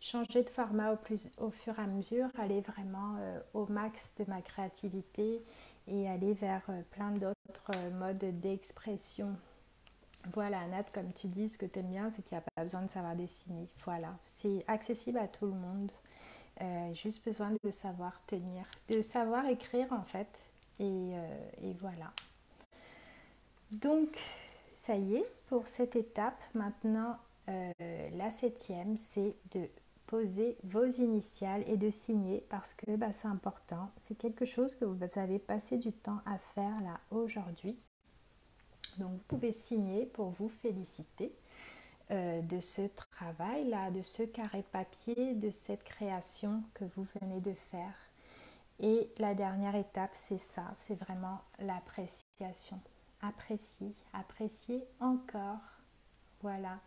changer de format au fur et à mesure, aller vraiment au max de ma créativité et aller vers plein d'autres modes d'expression. Voilà, Nat, comme tu dis, ce que tu aimes bien, c'est qu'il n'y a pas besoin de savoir dessiner. Voilà, c'est accessible à tout le monde. Juste besoin de savoir tenir, de savoir écrire en fait. Et voilà. Donc, ça y est, pour cette étape, maintenant, la septième, c'est de poser vos initiales et de signer parce que c'est important. C'est quelque chose que vous avez passé du temps à faire là aujourd'hui. Donc vous pouvez signer pour vous féliciter de ce travail-là, de ce carré de papier, de cette création que vous venez de faire. Et la dernière étape, c'est ça, c'est vraiment l'appréciation. Apprécier, apprécier encore. Voilà.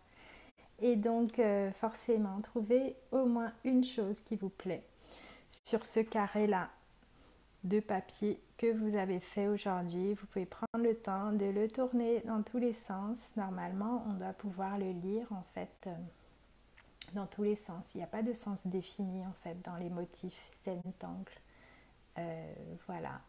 Et donc forcément, trouvez au moins une chose qui vous plaît. sur ce carré-là de papier que vous avez fait aujourd'hui. Vous pouvez prendre le temps de le tourner dans tous les sens. Normalement, on doit pouvoir le lire en fait dans tous les sens. Il n'y a pas de sens défini en fait dans les motifs Zentangle. Voilà.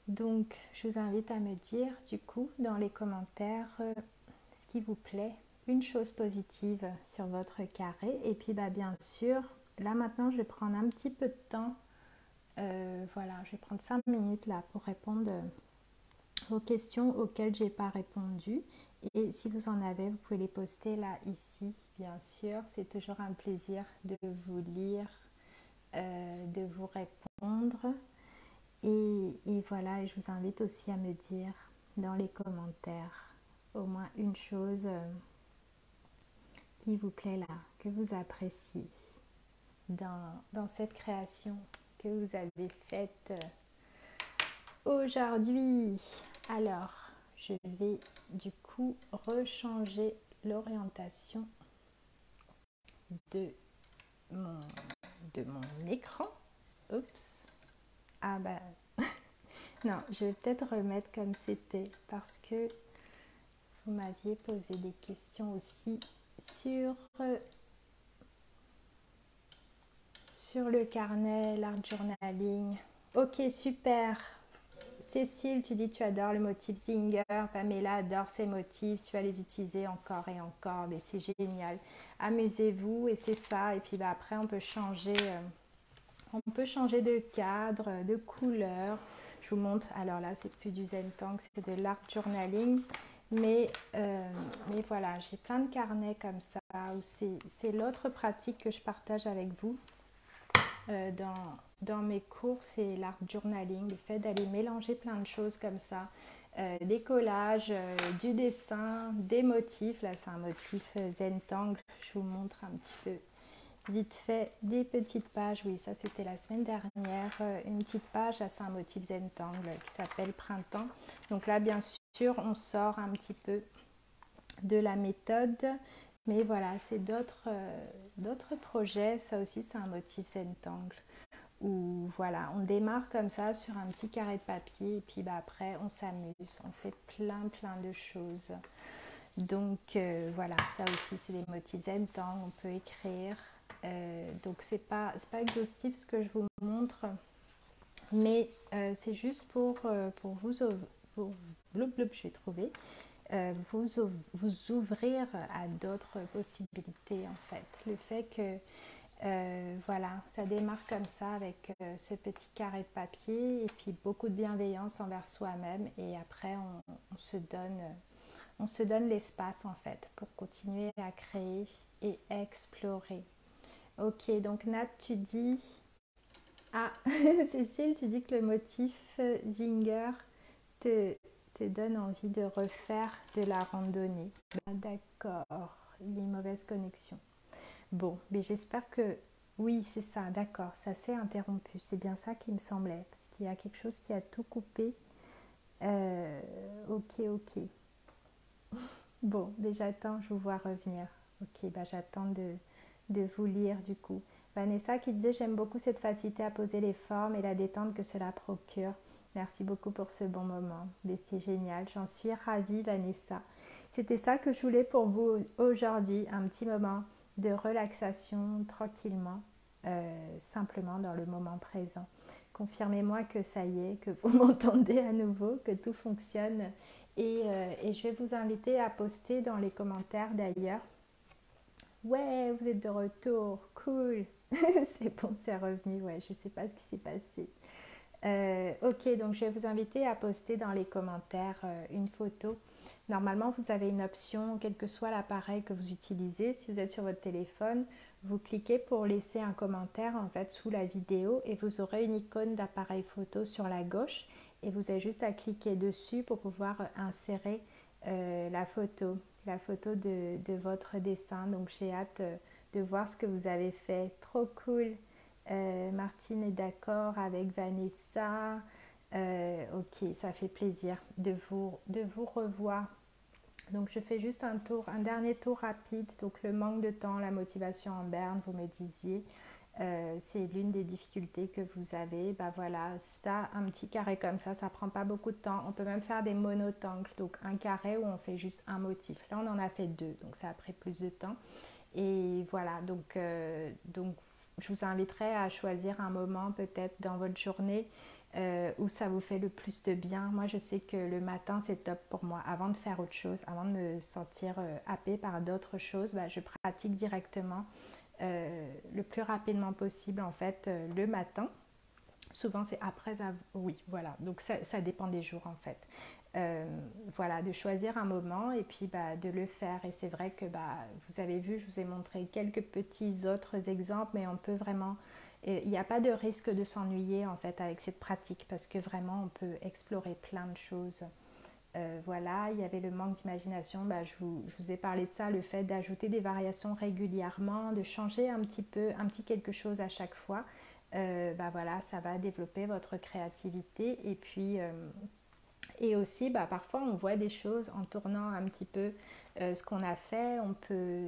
Donc, je vous invite à me dire du coup dans les commentaires ce qui vous plaît, une chose positive sur votre carré. Et puis bien sûr, là maintenant, je vais prendre un petit peu de temps. Voilà, je vais prendre 5 minutes là pour répondre aux questions auxquelles j'ai pas répondu. Et si vous en avez, vous pouvez les poster là, ici, bien sûr. C'est toujours un plaisir de vous lire, de vous répondre. Et voilà, je vous invite aussi à me dire dans les commentaires au moins une chose qui vous plaît là, que vous appréciez dans cette création que vous avez faite aujourd'hui. Alors, je vais du coup rechanger l'orientation de mon écran. Oups. Ah non, je vais peut-être remettre comme c'était parce que vous m'aviez posé des questions aussi sur le carnet, l'art journaling. Ok, super. Cécile, tu dis que tu adores le motif Zinger. Pamela adore ces motifs. Tu vas les utiliser encore et encore. Mais c'est génial. Amusez-vous et c'est ça. Et puis après, on peut changer de cadre, de couleur. Je vous montre. Alors là, c'est plus du Zentangle, c'est de l'art journaling. Mais voilà, j'ai plein de carnets comme ça. C'est l'autre pratique que je partage avec vous. Dans mes cours, c'est l'art journaling, le fait d'aller mélanger plein de choses comme ça, des collages, du dessin, des motifs. Là, c'est un motif Zentangle. Je vous montre un petit peu vite fait des petites pages. Oui, ça c'était la semaine dernière. Une petite page, là, c'est un motif Zentangle qui s'appelle Printemps. Donc là, bien sûr, on sort un petit peu de la méthode. Mais voilà, c'est d'autres projets. Ça aussi, c'est un motif Zentangle. Où voilà, on démarre comme ça sur un petit carré de papier. Et puis après, on s'amuse. On fait plein de choses. Donc voilà, ça aussi, c'est des motifs Zentangle. On peut écrire. Donc c'est pas exhaustif ce que je vous montre. Mais c'est juste pour vous... je vais trouver. Vous ouvrir à d'autres possibilités en fait. Le fait que voilà, ça démarre comme ça avec ce petit carré de papier et puis beaucoup de bienveillance envers soi-même et après on se donne l'espace en fait pour continuer à créer et explorer. Ok, donc Nat, tu dis... Ah, Cécile, tu dis que le motif Zinger te donne envie de refaire de la randonnée. D'accord, il y a une mauvaise connexion. Bon, mais j'espère que... Oui, c'est ça, d'accord, ça s'est interrompu. C'est bien ça qui me semblait, parce qu'il y a quelque chose qui a tout coupé. Ok. Bon, mais j'attends, je vous vois revenir. Ok, j'attends de vous lire du coup. Vanessa qui disait: j'aime beaucoup cette facilité à poser les formes et la détente que cela procure. Merci beaucoup pour ce bon moment. Mais c'est génial, j'en suis ravie Vanessa. C'était ça que je voulais pour vous aujourd'hui, un petit moment de relaxation tranquillement, simplement dans le moment présent. Confirmez-moi que ça y est, que vous m'entendez à nouveau, que tout fonctionne. Et je vais vous inviter à poster dans les commentaires d'ailleurs. Ouais, vous êtes de retour, cool. C'est bon, c'est revenu, ouais, je ne sais pas ce qui s'est passé. Ok, donc je vais vous inviter à poster dans les commentaires une photo. Normalement, vous avez une option, quel que soit l'appareil que vous utilisez. Si vous êtes sur votre téléphone, vous cliquez pour laisser un commentaire en fait sous la vidéo et vous aurez une icône d'appareil photo sur la gauche et vous avez juste à cliquer dessus pour pouvoir insérer la photo de votre dessin. Donc j'ai hâte de voir ce que vous avez fait. Trop cool. Martine est d'accord avec Vanessa. Ok, ça fait plaisir de vous revoir Donc je fais juste un dernier tour rapide. Donc le manque de temps, la motivation en berne, vous me disiez, c'est l'une des difficultés que vous avez. Bah voilà, ça, un petit carré comme ça prend pas beaucoup de temps. On peut même faire des monotangles, donc un carré où on fait juste un motif. Là, on en a fait deux, donc ça a pris plus de temps. Et voilà, donc je vous inviterai à choisir un moment peut-être dans votre journée où ça vous fait le plus de bien. Moi, je sais que le matin, c'est top pour moi. Avant de faire autre chose, avant de me sentir happée par d'autres choses, bah, je pratique directement le plus rapidement possible en fait le matin. Souvent, c'est après. Oui, voilà. Donc, ça dépend des jours en fait. Euh, voilà, de choisir un moment et puis bah, de le faire. Et c'est vrai que bah, vous avez vu, je vous ai montré quelques petits autres exemples, mais on peut vraiment. Il n'y a pas de risque de s'ennuyer en fait avec cette pratique parce que vraiment on peut explorer plein de choses. Voilà, il y avait le manque d'imagination, bah, je vous ai parlé de ça, le fait d'ajouter des variations régulièrement, de changer un petit peu, un petit quelque chose à chaque fois. Bah voilà, ça va développer votre créativité et puis et aussi bah, parfois on voit des choses en tournant un petit peu ce qu'on a fait.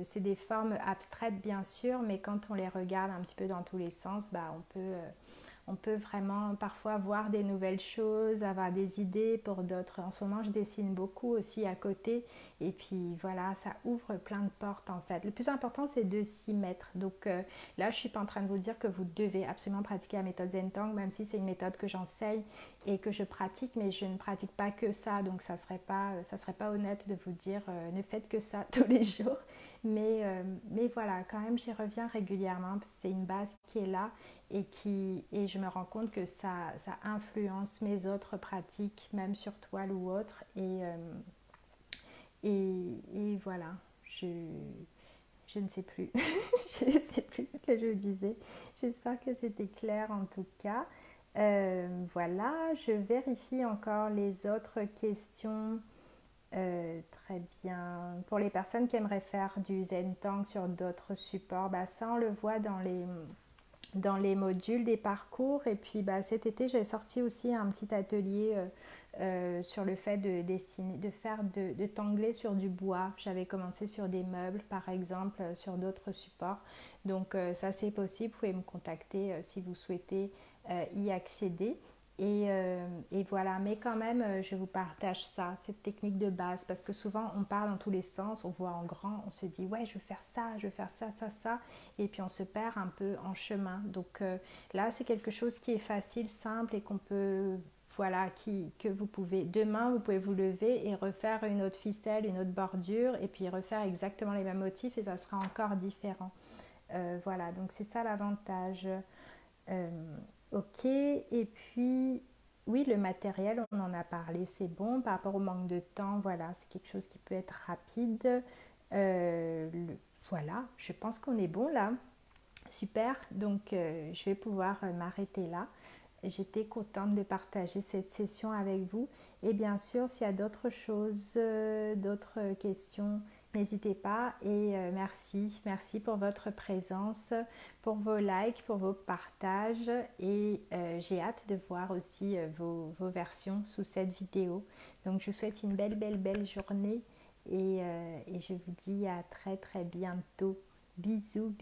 C'est des formes abstraites bien sûr, mais quand on les regarde un petit peu dans tous les sens, bah, on peut vraiment parfois voir des nouvelles choses, avoir des idées pour d'autres. En ce moment, je dessine beaucoup aussi à côté. Et puis voilà, ça ouvre plein de portes en fait. Le plus important, c'est de s'y mettre. Donc là, je ne suis pas en train de vous dire que vous devez absolument pratiquer la méthode Zentang, même si c'est une méthode que j'enseigne et que je pratique, mais je ne pratique pas que ça. Donc ça ne serait pas honnête de vous dire ne faites que ça tous les jours. Mais voilà, quand même, j'y reviens régulièrement. C'est une base qui est là et je me rends compte que ça influence mes autres pratiques, même sur toile ou autre. Et voilà, je, je ne sais plus. Je ne sais plus ce que je disais. J'espère que c'était clair en tout cas. Voilà, je vérifie encore les autres questions. Très bien. Pour les personnes qui aimeraient faire du Zentang sur d'autres supports, bah ça on le voit dans les modules des parcours. Et puis bah, cet été, j'ai sorti aussi un petit atelier sur le fait de dessiner, de tangler sur du bois. J'avais commencé sur des meubles, par exemple, sur d'autres supports. Donc ça, c'est possible. Vous pouvez me contacter si vous souhaitez y accéder. Et voilà, mais quand même, je vous partage ça, cette technique de base, parce que souvent on parle dans tous les sens, on voit en grand, on se dit ouais, je veux faire ça, je veux faire ça, ça, ça, et puis on se perd un peu en chemin. Donc là, c'est quelque chose qui est facile, simple et qu'on peut, voilà, que vous pouvez, demain, vous pouvez vous lever et refaire une autre ficelle, une autre bordure, et puis refaire exactement les mêmes motifs et ça sera encore différent. Voilà, donc c'est ça l'avantage. Euh, ok, et puis oui, le matériel, on en a parlé, c'est bon. Par rapport au manque de temps, voilà, c'est quelque chose qui peut être rapide. Voilà, je pense qu'on est bon là. Super, donc je vais pouvoir m'arrêter là. J'étais contente de partager cette session avec vous. Et bien sûr, s'il y a d'autres choses, d'autres questions, n'hésitez pas. Et merci pour votre présence, pour vos likes, pour vos partages. Et j'ai hâte de voir aussi vos versions sous cette vidéo. Donc, je vous souhaite une belle journée. Et je vous dis à très bientôt. Bisous.